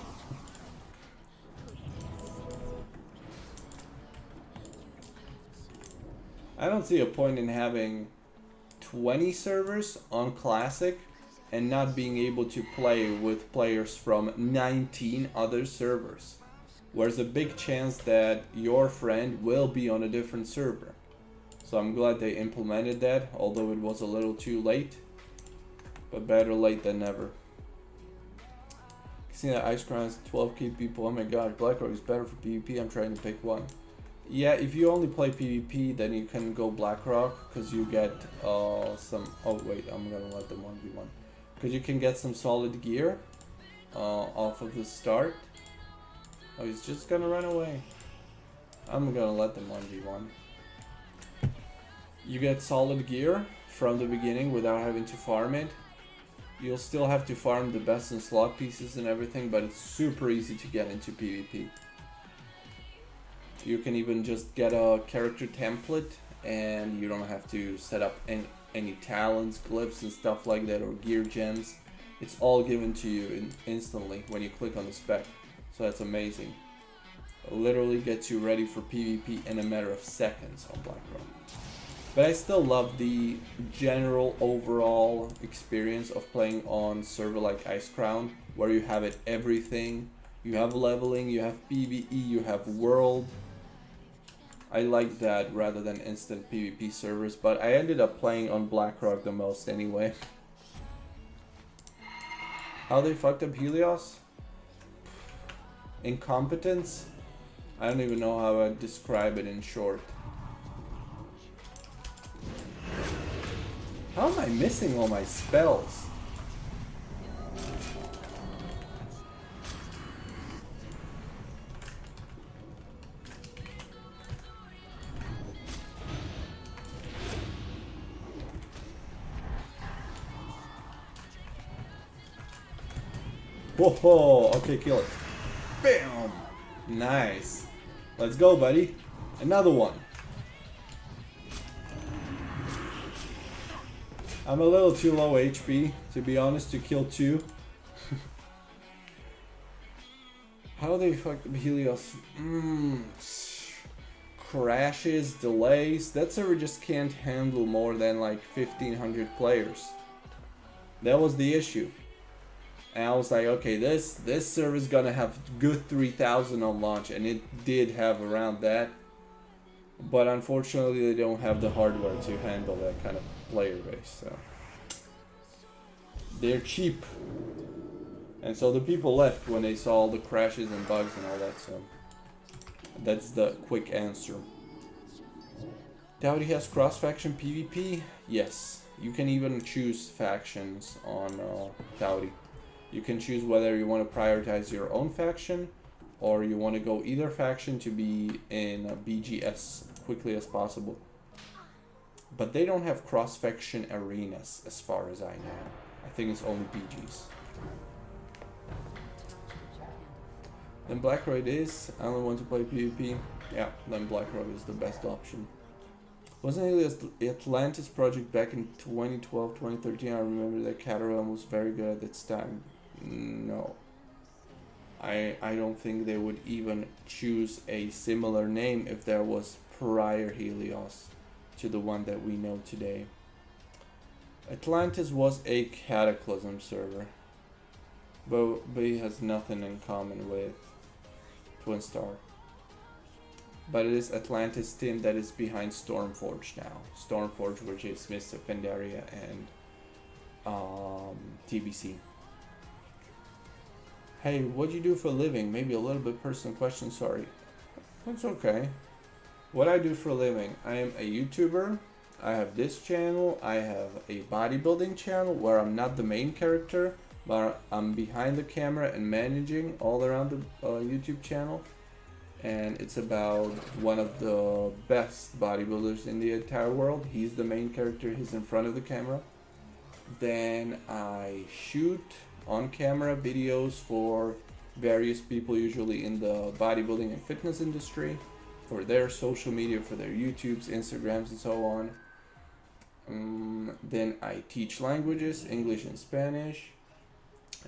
I don't see a point in having 20 servers on Classic and not being able to play with players from 19 other servers. Where's a big chance that your friend will be on a different server. So I'm glad they implemented that, although it was a little too late. But better late than never. See that Icecrown has 12k people. Oh my god, Blackrock is better for PvP. I'm trying to pick one. Yeah, if you only play PvP, then you can go Blackrock, because you get some... Oh wait, I'm gonna let them 1v1. Because you can get some solid gear off of the start. Oh, he's just gonna run away. I'm gonna let them 1v1. You get solid gear from the beginning without having to farm it. You'll still have to farm the best in slot pieces and everything, but it's super easy to get into PvP. You can even just get a character template and you don't have to set up any talents, glyphs and stuff like that, or gear gems. It's all given to you instantly when you click on the spec. So that's amazing. It literally gets you ready for PvP in a matter of seconds on Blackrock. But I still love the general overall experience of playing on server like Icecrown, where you have it everything. You have leveling, you have PvE, you have world. I like that rather than instant PvP servers, but I ended up playing on Blackrock the most anyway. How they fucked up Helios? Incompetence? I don't even know how I'd describe it in short. How am I missing all my spells? Whoa, okay, kill it. Bam! Nice. Let's go, buddy. Another one. I'm a little too low HP, to be honest, to kill two. How they fuck Helios? Crashes, delays. That server just can't handle more than like 1500 players. That was the issue. And I was like, okay, this server is gonna have good 3000 on launch, and it did have around that. But unfortunately, they don't have the hardware to handle that kind of player base, so they're cheap. And so the people left when they saw all the crashes and bugs and all that, so that's the quick answer. Dowdy has cross-faction PvP? Yes. You can even choose factions on Dowdy. You can choose whether you want to prioritize your own faction, or you want to go either faction to be in BG as quickly as possible. But they don't have cross-faction arenas, as far as I know. I think it's only BGs. Then Blackrock is. I only want to play PvP. Yeah, then Blackrock is the best option. Wasn't it the Atlantis project back in 2012, 2013? I remember that Caterham was very good at its time. No. I don't think they would even choose a similar name if there was prior Helios to the one that we know today. Atlantis was a Cataclysm server, but he has nothing in common with Twin Star. But it is Atlantis team that is behind Stormforge now. Stormforge, which is Mists of Pandaria and TBC. Hey, what do you do for a living? Maybe a little bit personal question, sorry. That's okay. What I do for a living, I am a YouTuber. I have this channel. I have a bodybuilding channel where I'm not the main character, but I'm behind the camera and managing all around the YouTube channel. And it's about one of the best bodybuilders in the entire world. He's the main character. He's in front of the camera. Then I shoot on camera videos for various people, usually in the bodybuilding and fitness industry, for their social media, for their YouTubes, Instagrams, and so on. Then I teach languages, English and Spanish,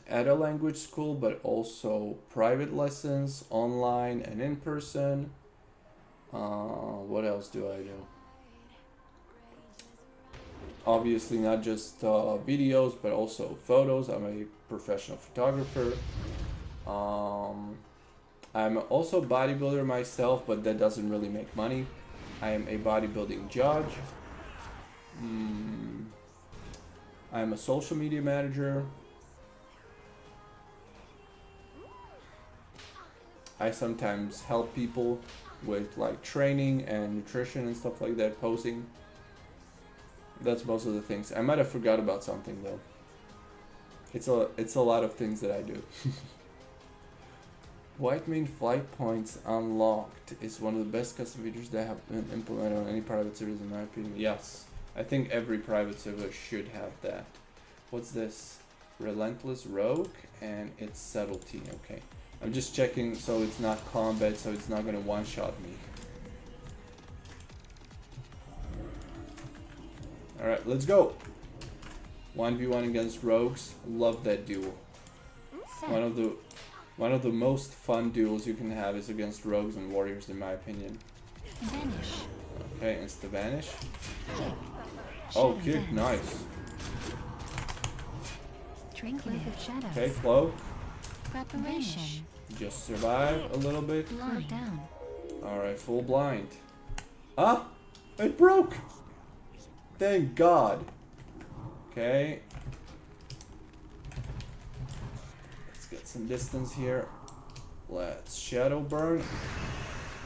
at a language school, but also private lessons, online and in person. What else do I do? Obviously not just videos, but also photos. I'm a professional photographer. I'm also a bodybuilder myself, but that doesn't really make money. I am a bodybuilding judge. I'm a social media manager. I sometimes help people with like training and nutrition and stuff like that, posing. That's most of the things. I might have forgot about something though. It's a lot of things that I do. Whitemane flight points unlocked is one of the best custom features that have been implemented on any private servers in my opinion. Yes, I think every private server should have that. What's this? Relentless Rogue and it's subtlety. Okay, I'm just checking so it's not combat, so it's not gonna one-shot me. Alright, let's go. 1v1 against rogues. Love that duel. One of the most fun duels you can have is against rogues and warriors, in my opinion. Vanish. Okay, insta vanish. Kick. Oh, Shadow kick, dance. nice. Trinket of shadows. Okay, cloak. Preparation. Just survive a little bit. Slow down. Alright, full blind. Ah! It broke! Thank God. Okay. Let's get some distance here. Let's shadow burn.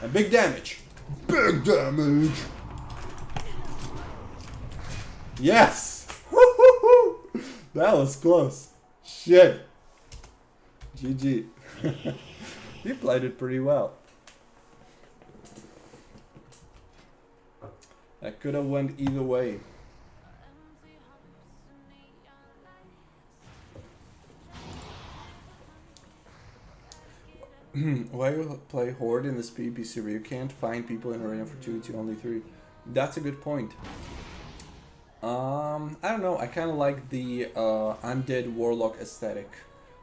And big damage! Big damage! Yes! That was close. Shit. GG. You played it pretty well. That could have went either way. Why you play Horde in this PvP server? You can't find people in arena for 2v2, only 3. That's a good point. I don't know. I kind of like the undead warlock aesthetic.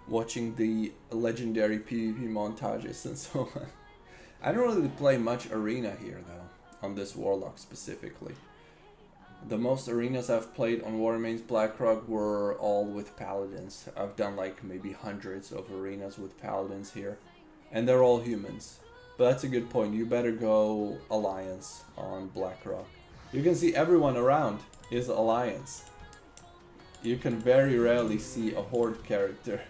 Watching the legendary PvP montages and so on. I don't really play much arena here though, on this warlock specifically. The most arenas I've played on Warmane's Blackrock were all with paladins. I've done like maybe hundreds of arenas with paladins here. And they're all humans. But that's a good point. You better go Alliance on Blackrock. You can see everyone around is Alliance. You can very rarely see a Horde character.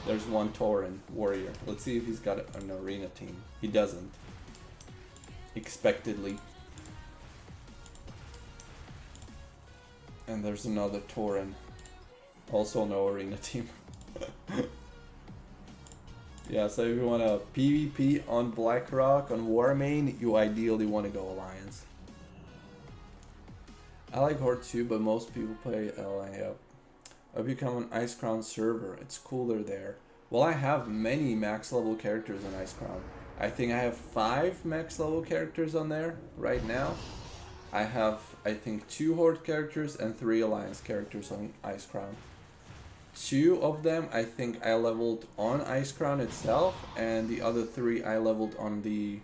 There's one Tauren warrior. Let's see if he's got an arena team. He doesn't. Expectedly. And there's another Tauren. Also no arena team. Yeah, so if you want a PvP on Blackrock, on Warmane, you ideally want to go Alliance. I like Horde too, but most people play LA. I've become an Icecrown server. It's cooler there. Well, I have many max level characters on Icecrown. I think I have 5 max level characters on there right now. I have, I think, 2 Horde characters and 3 Alliance characters on Icecrown. 2 of them I think I leveled on Icecrown itself, and the other 3 I leveled on the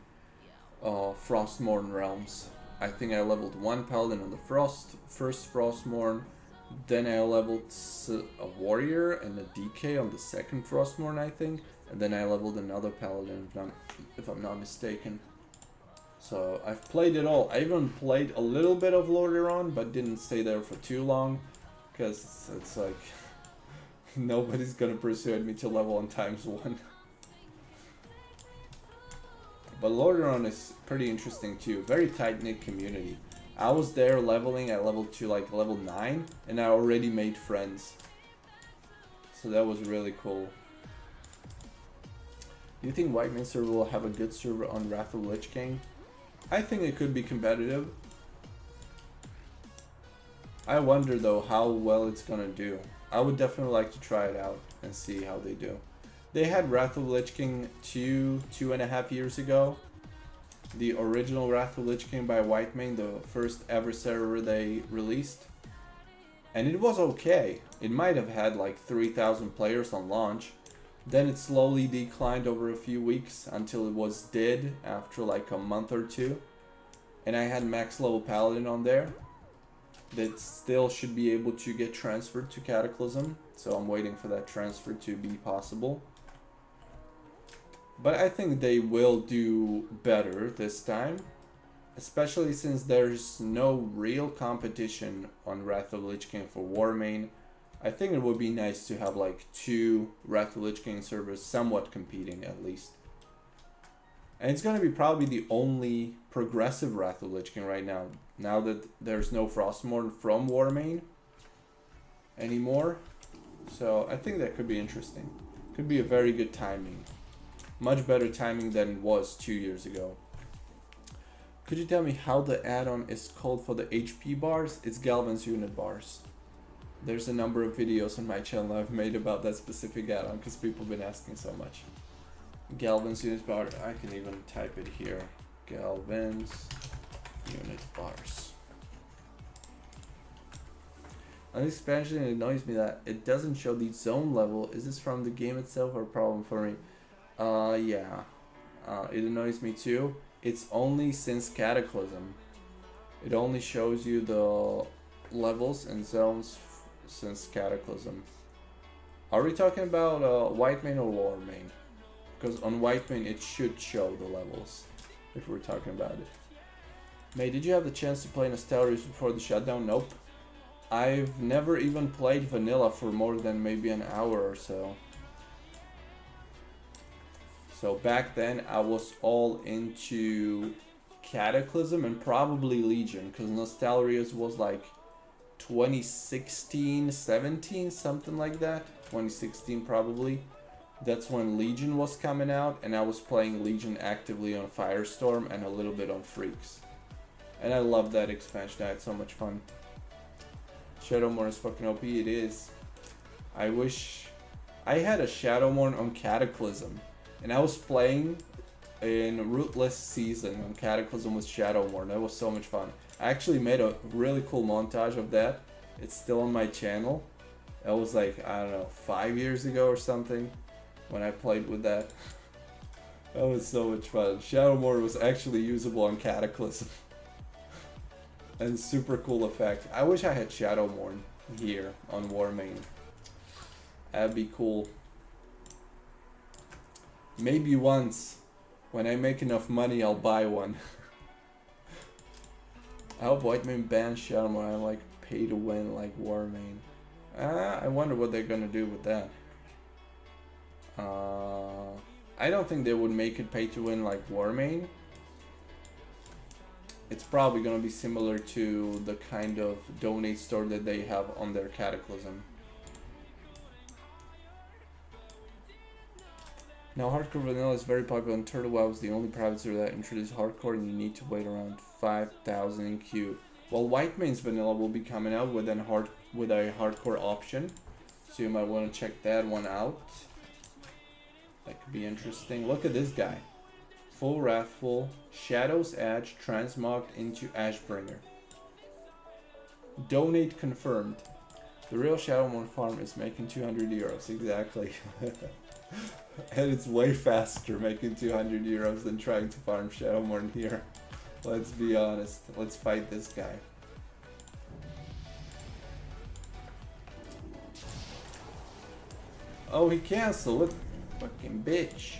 Frostmourne realms. I think I leveled 1 Paladin on the first Frostmourne, Then I leveled a warrior and a DK on the second Frostmourne, I think. And then I leveled another paladin, if I'm not mistaken. So I've played it all. I even played a little bit of Lordaeron, but didn't stay there for too long. Because it's like, nobody's gonna persuade me to level on ×1. But Lordaeron is pretty interesting too. Very tight-knit community. I was there leveling at level 2, like level 9, and I already made friends. So that was really cool. Do you think Whitemane server will have a good server on Wrath of Lich King? I think it could be competitive. I wonder though how well it's gonna do. I would definitely like to try it out and see how they do. They had Wrath of Lich King 2.5 years ago. The original Wrath of Lich King by Whitemane, the first ever server they released. And it was okay. It might have had like 3,000 players on launch. Then it slowly declined over a few weeks until it was dead after like a month or two. And I had max level Paladin on there. That still should be able to get transferred to Cataclysm. So I'm waiting for that transfer to be possible. But I think they will do better this time. Especially since there's no real competition on Wrath of Lich King for Warmane. I think it would be nice to have like 2 Wrath of Lich King servers somewhat competing at least. And it's going to be probably the only progressive Wrath of Lich King right now. Now that there's no Frostmourne from Warmane anymore. So I think that could be interesting. Could be a very good timing. Much better timing than it was 2 years ago. Could you tell me how the add-on is called for the HP bars? It's Galvan's unit bars. There's a number of videos on my channel I've made about that specific add-on because people have been asking so much. Galvan's unit bar, I can even type it here. Galvan's unit bars. On this expansion, it annoys me that it doesn't show the zone level. Is this from the game itself or a problem for me? Yeah. It annoys me too. It's only since Cataclysm. It only shows you the levels and zones since Cataclysm. Are we talking about Whitemane or Warmane? Because on Whitemane it should show the levels, if we're talking about it. May, did you have the chance to play Nostalrius before the shutdown? Nope. I've never even played vanilla for more than maybe an hour or so. So back then I was all into Cataclysm and probably Legion, because Nostalrius was like 2016, 17, something like that. 2016 probably. That's when Legion was coming out, and I was playing Legion actively on Firestorm and a little bit on Freaks. And I love that expansion. I had so much fun. Shadowmourne is fucking OP. It is. I wish I had a Shadowmourne on Cataclysm, and I was playing in Rootless Season on Cataclysm with Shadowmourne. That was so much fun. I actually made a really cool montage of that. It's still on my channel. That was like, I don't know, 5 years ago or something when I played with that. That was so much fun. Shadowmourne was actually usable on Cataclysm. And super cool effect. I wish I had Shadowmourne here on Warmane. That'd be cool. Maybe once, when I make enough money, I'll buy one. I hope Whitemane bans Shadowmourne. I like pay to win like Warmane. I wonder what they're gonna do with that. I don't think they would make it pay to win like Warmane. It's probably gonna be similar to the kind of donate store that they have on their Cataclysm. Now hardcore vanilla is very popular, and Turtle WoW is the only private server that introduced hardcore, and you need to wait around 5,000 in queue. Well, Whitemane's vanilla will be coming out with a hardcore option, so you might want to check that one out. That could be interesting. Look at this guy. Full Wrathful, Shadow's Edge transmogged into Ashbringer. Donate confirmed. The real Shadowmourne farm is making 200 euros, exactly. And it's way faster making 200 euros than trying to farm Shadowmourne here. Let's be honest. Let's fight this guy. Oh, he canceled it. Fucking bitch.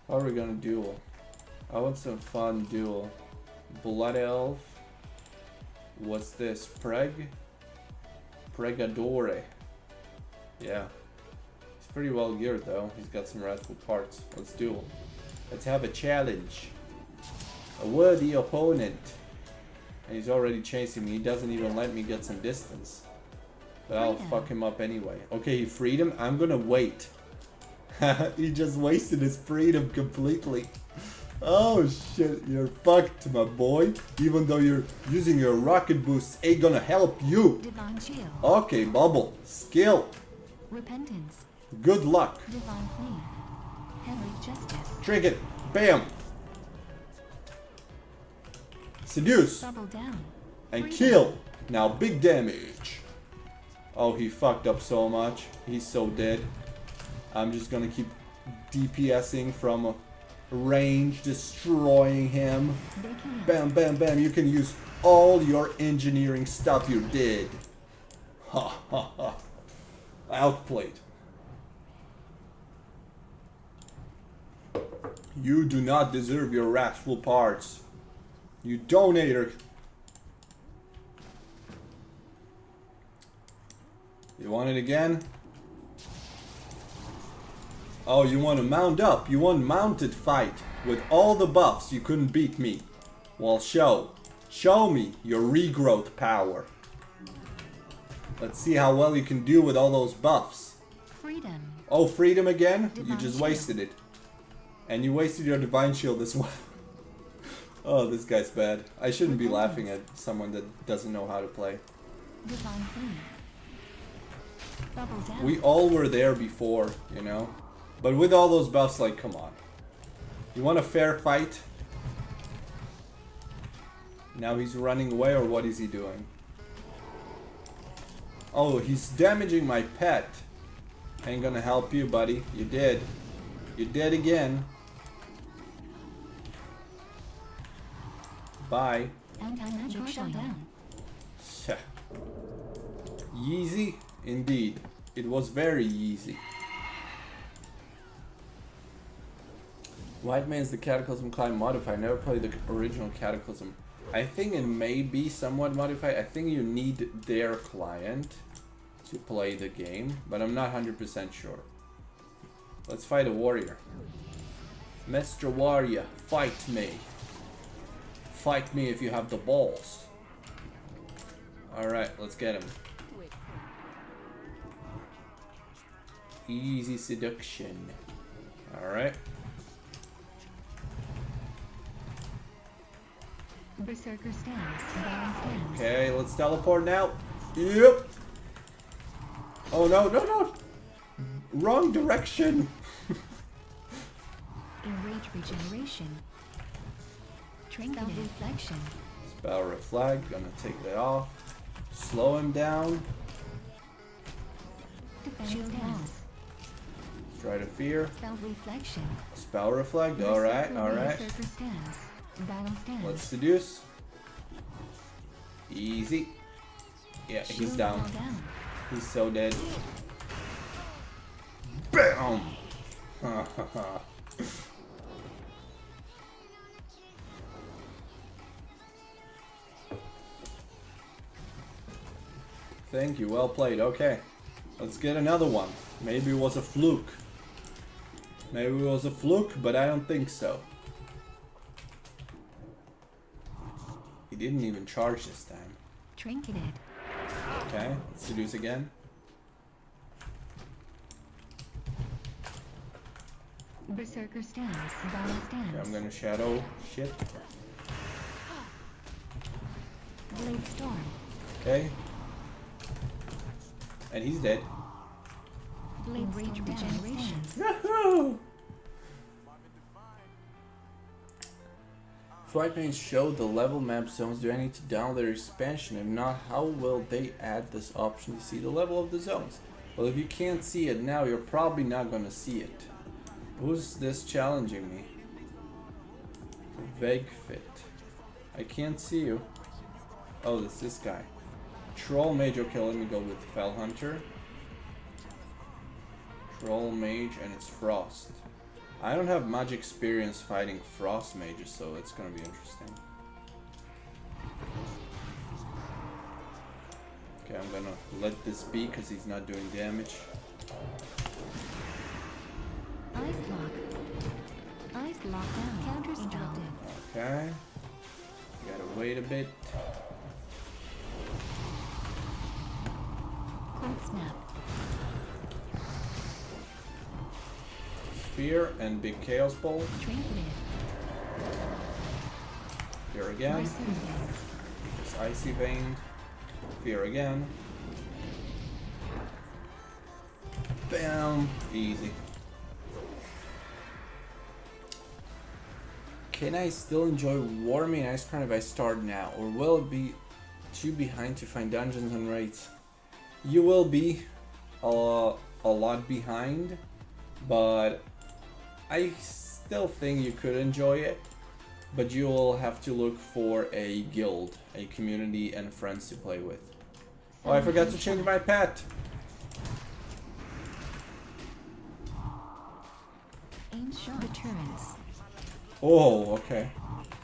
How are we gonna duel? I want some fun duel. Blood Elf. What's this? Pregadore. Yeah. He's pretty well geared though. He's got some radical parts. Let's duel. Let's have a challenge. A worthy opponent. And he's already chasing me. He doesn't even let me get some distance. But I'll fuck him up anyway. Okay, he freed him. I'm gonna wait. He just wasted his freedom completely. Oh shit, you're fucked, my boy. Even though you're using your rocket boosts, ain't gonna help you. Divine Shield. Okay, bubble. Skill. Repentance. Good luck. Divine Queen. Henry Justice. Trinket. Bam. Seduce. Double down. And Freedom. kill. Now big damage. Oh, he fucked up so much. He's so dead. I'm just gonna keep DPSing from range, destroying him. Bam, bam, bam. You can use all your engineering stuff you did. Ha ha ha. Outplayed. You do not deserve your wrathful parts. You donator. You want it again? Oh, you want to mount up. You want mounted fight. With all the buffs, you couldn't beat me. Well, show me your regrowth power. Let's see how well you can do with all those buffs. Freedom. Oh, freedom again? You Divine just Shield. wasted it. And you wasted your divine shield as well. Oh, this guy's bad. I shouldn't be laughing at someone that doesn't know how to play. Divine Queen. Double down. We all were there before, you know? But with all those buffs, like, come on. You want a fair fight? Now he's running away, or what is he doing? Oh, he's damaging my pet. Ain't gonna help you, buddy. You did. You're dead again. Bye. Anti-magic shutdown. Yeezy? Indeed. It was very easy. Whiteman's the Cataclysm client modified. I never played the original Cataclysm. I think it may be somewhat modified. I think you need their client to play the game, but I'm not 100% sure. Let's fight a warrior. Mr. Warrior, fight me. Fight me if you have the balls. Alright, let's get him. Easy seduction. Alright. Berserker stance. Baron stance. Okay, let's teleport now. Yep. Oh no, no, no. Wrong direction. Enrage regeneration. Trinket reflection. Spell reflect. Gonna take that off. Slow him down. Shield stance. Try to fear. Spell reflection. Spell reflect. Alright, alright. Berserker stance. Battle stance. Let's seduce. Easy. Yeah, he's Shield down. fall down. He's so dead. Bam! Thank you, well played. Okay, let's get another one. Maybe it was a fluke. Maybe it was a fluke, but I don't think so. He didn't even charge this time. Trinketed. Okay, let's seduce again. Berserker stance. Battle stance. Okay, I'm gonna shadow shit. Blade storm. Okay. And he's dead. Blade rage regeneration. Yahoo! Whiteman showed the level map zones. Do I need to download their expansion? If not, how will they add this option to see the level of the zones? Well, if you can't see it now, you're probably not gonna see it. Who's this challenging me? Vague fit. I can't see you. Oh, it's this guy. Troll Mage, okay, let me go with Fell Hunter. Troll Mage, and it's Frost. I don't have much experience fighting Frost Mages, so it's gonna be interesting. Okay, I'm gonna let this be because he's not doing damage. Ice lock. Ice lockdown. Counter instructed. Okay. Gotta wait a bit. Cold snap. Spear and big Chaos Bolt. Trinketed. Fear again. It's Icy Vein. Fear again. Bam! Easy. Can I still enjoy Warmane and Icecrown if I start now? Or will it be too behind to find dungeons and raids? You will be a lot behind, but I still think you could enjoy it. But you will have to look for a guild, a community, and friends to play with. Oh, I forgot to change my pet! Aim shot. Deterrence. Oh, okay.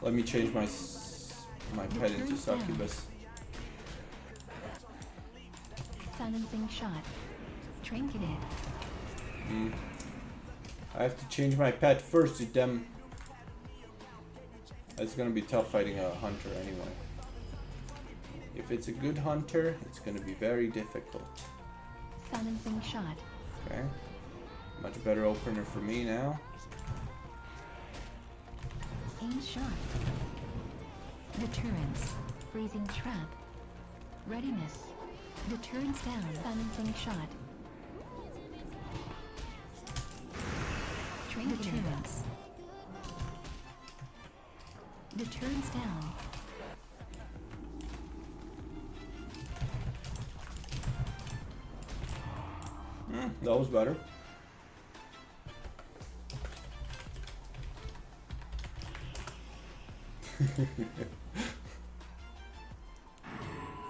Let me change my pet into Succubus. Silencing shot. Trinketed. I have to change my pet first to them. It's gonna be tough fighting a hunter anyway. If it's a good hunter, it's gonna be very difficult. Silencing shot. Okay. Much better opener for me now. Aim shot. Deterrence. Freezing trap. Readiness. Deterrence down. Silencing shot. Deterrence. Deterrence down. That was better.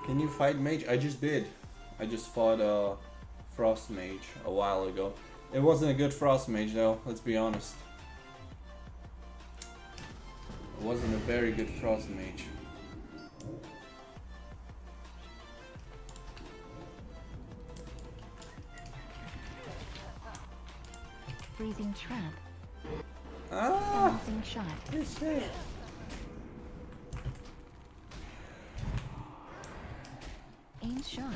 Can you fight mage? I just did. I just fought a frost mage a while ago. It wasn't a good frost mage though, let's be honest. It wasn't a very good frost mage. Freezing trap. Ah! Silencing shot. Yes, yes. Aim shot.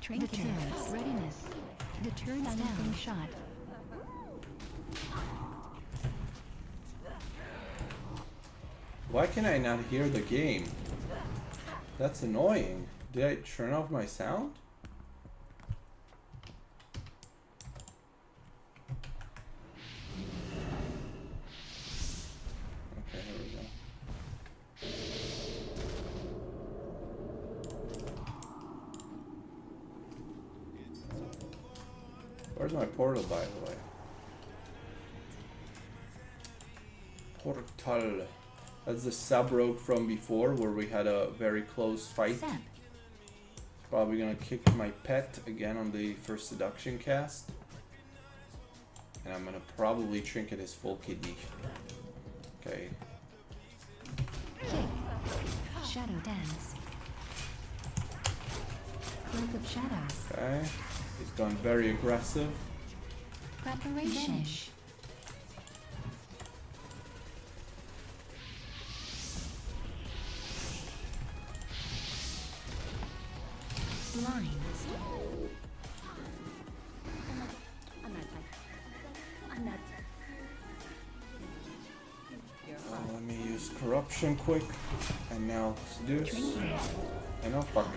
Deterrence. Readiness. Deterrence down. Shot. Why can I not hear the game? That's annoying. Did I turn off my sound? Okay, here we go. Where's my portal, by the way? Portal. That's the sub-rogue from before, where we had a very close fight. Sap. Probably gonna kick my pet again on the first seduction cast. And I'm gonna probably trinket his full kidney. Okay. Kick. Shadow dance. Cloak of shadows. Okay. He's gone very aggressive. Preparation. Vanish. Blind. Let me use corruption quick. And now seduce. And now fuck.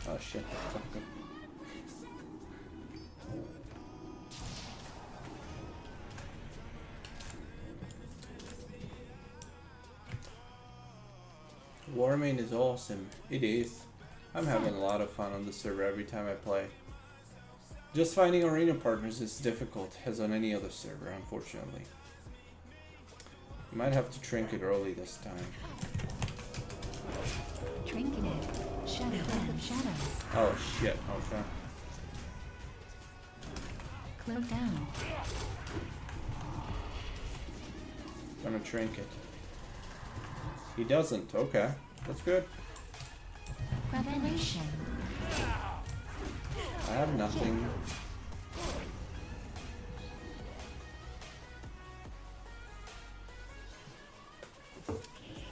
Oh shit. Fuck it. Warmane is awesome. It is. I'm having a lot of fun on the server every time I play. Just finding arena partners is difficult, as on any other server, unfortunately. Might have to trinket early this time. Trinketed. Shadow dance. Shadows. Oh shit, okay. Cloak down. Gonna trinket. He doesn't, okay. That's good. Revelation. I have nothing.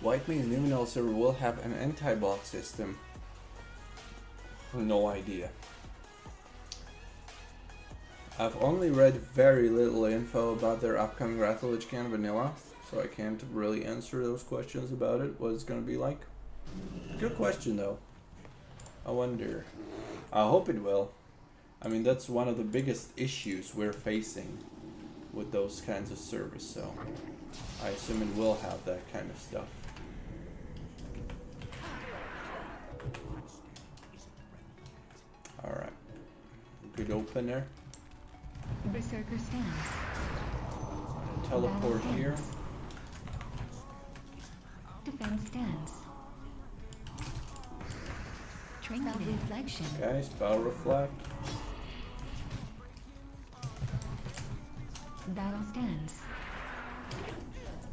White means Numenal server will have an anti-bot system. No idea. I've only read very little info about their upcoming WotLK vanilla, so I can't really answer those questions about it, what it's gonna be like. Good question though. I wonder. I hope it will. I mean, that's one of the biggest issues we're facing with those kinds of servers, so I assume it will have that kind of stuff. Alright. Good opener. Berserker stance. Teleport here. Defense stance. Trinketed. Reflection. Okay, spell reflect. Battle stance.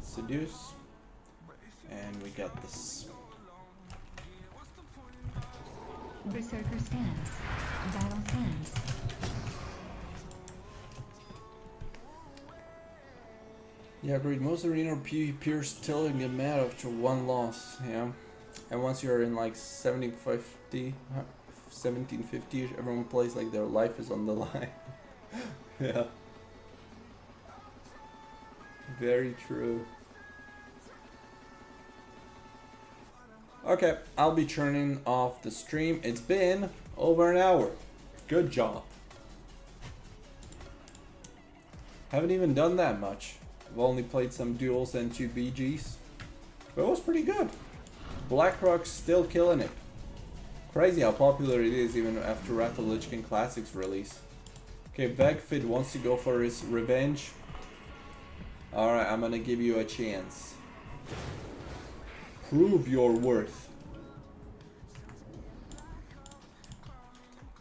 Seduce. And we got this. Berserker stance. Battle stance. Yeah, agreed. Most arena PvPers still get mad after one loss, yeah. And once you're in like 1750, everyone plays like their life is on the line. Yeah. Very true. Okay, I'll be turning off the stream. It's been over an hour. Good job. Haven't even done that much. I've only played some duels and 2 BGs. But it was pretty good. Blackrock's still killing it. Crazy how popular it is even after WotLK Classics release. Okay, Vegfit wants to go for his revenge. Alright, I'm gonna give you a chance. Prove your worth.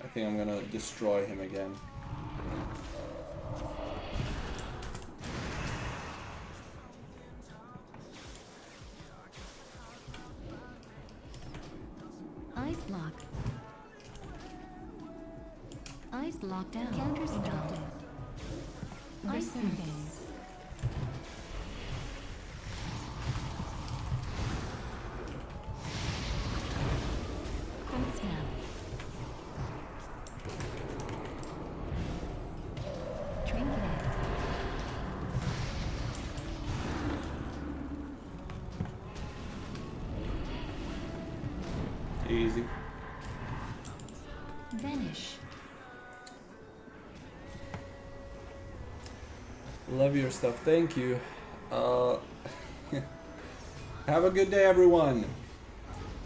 I think I'm gonna destroy him again. Ice block. Ice block down. Counter spell. Ice surveys. Cold snap. Trinketed. Easy. Vanish. Love your stuff. Thank you. Have a good day, everyone.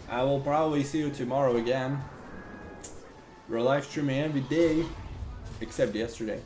I will probably see you tomorrow again. We're live streaming every day, except yesterday.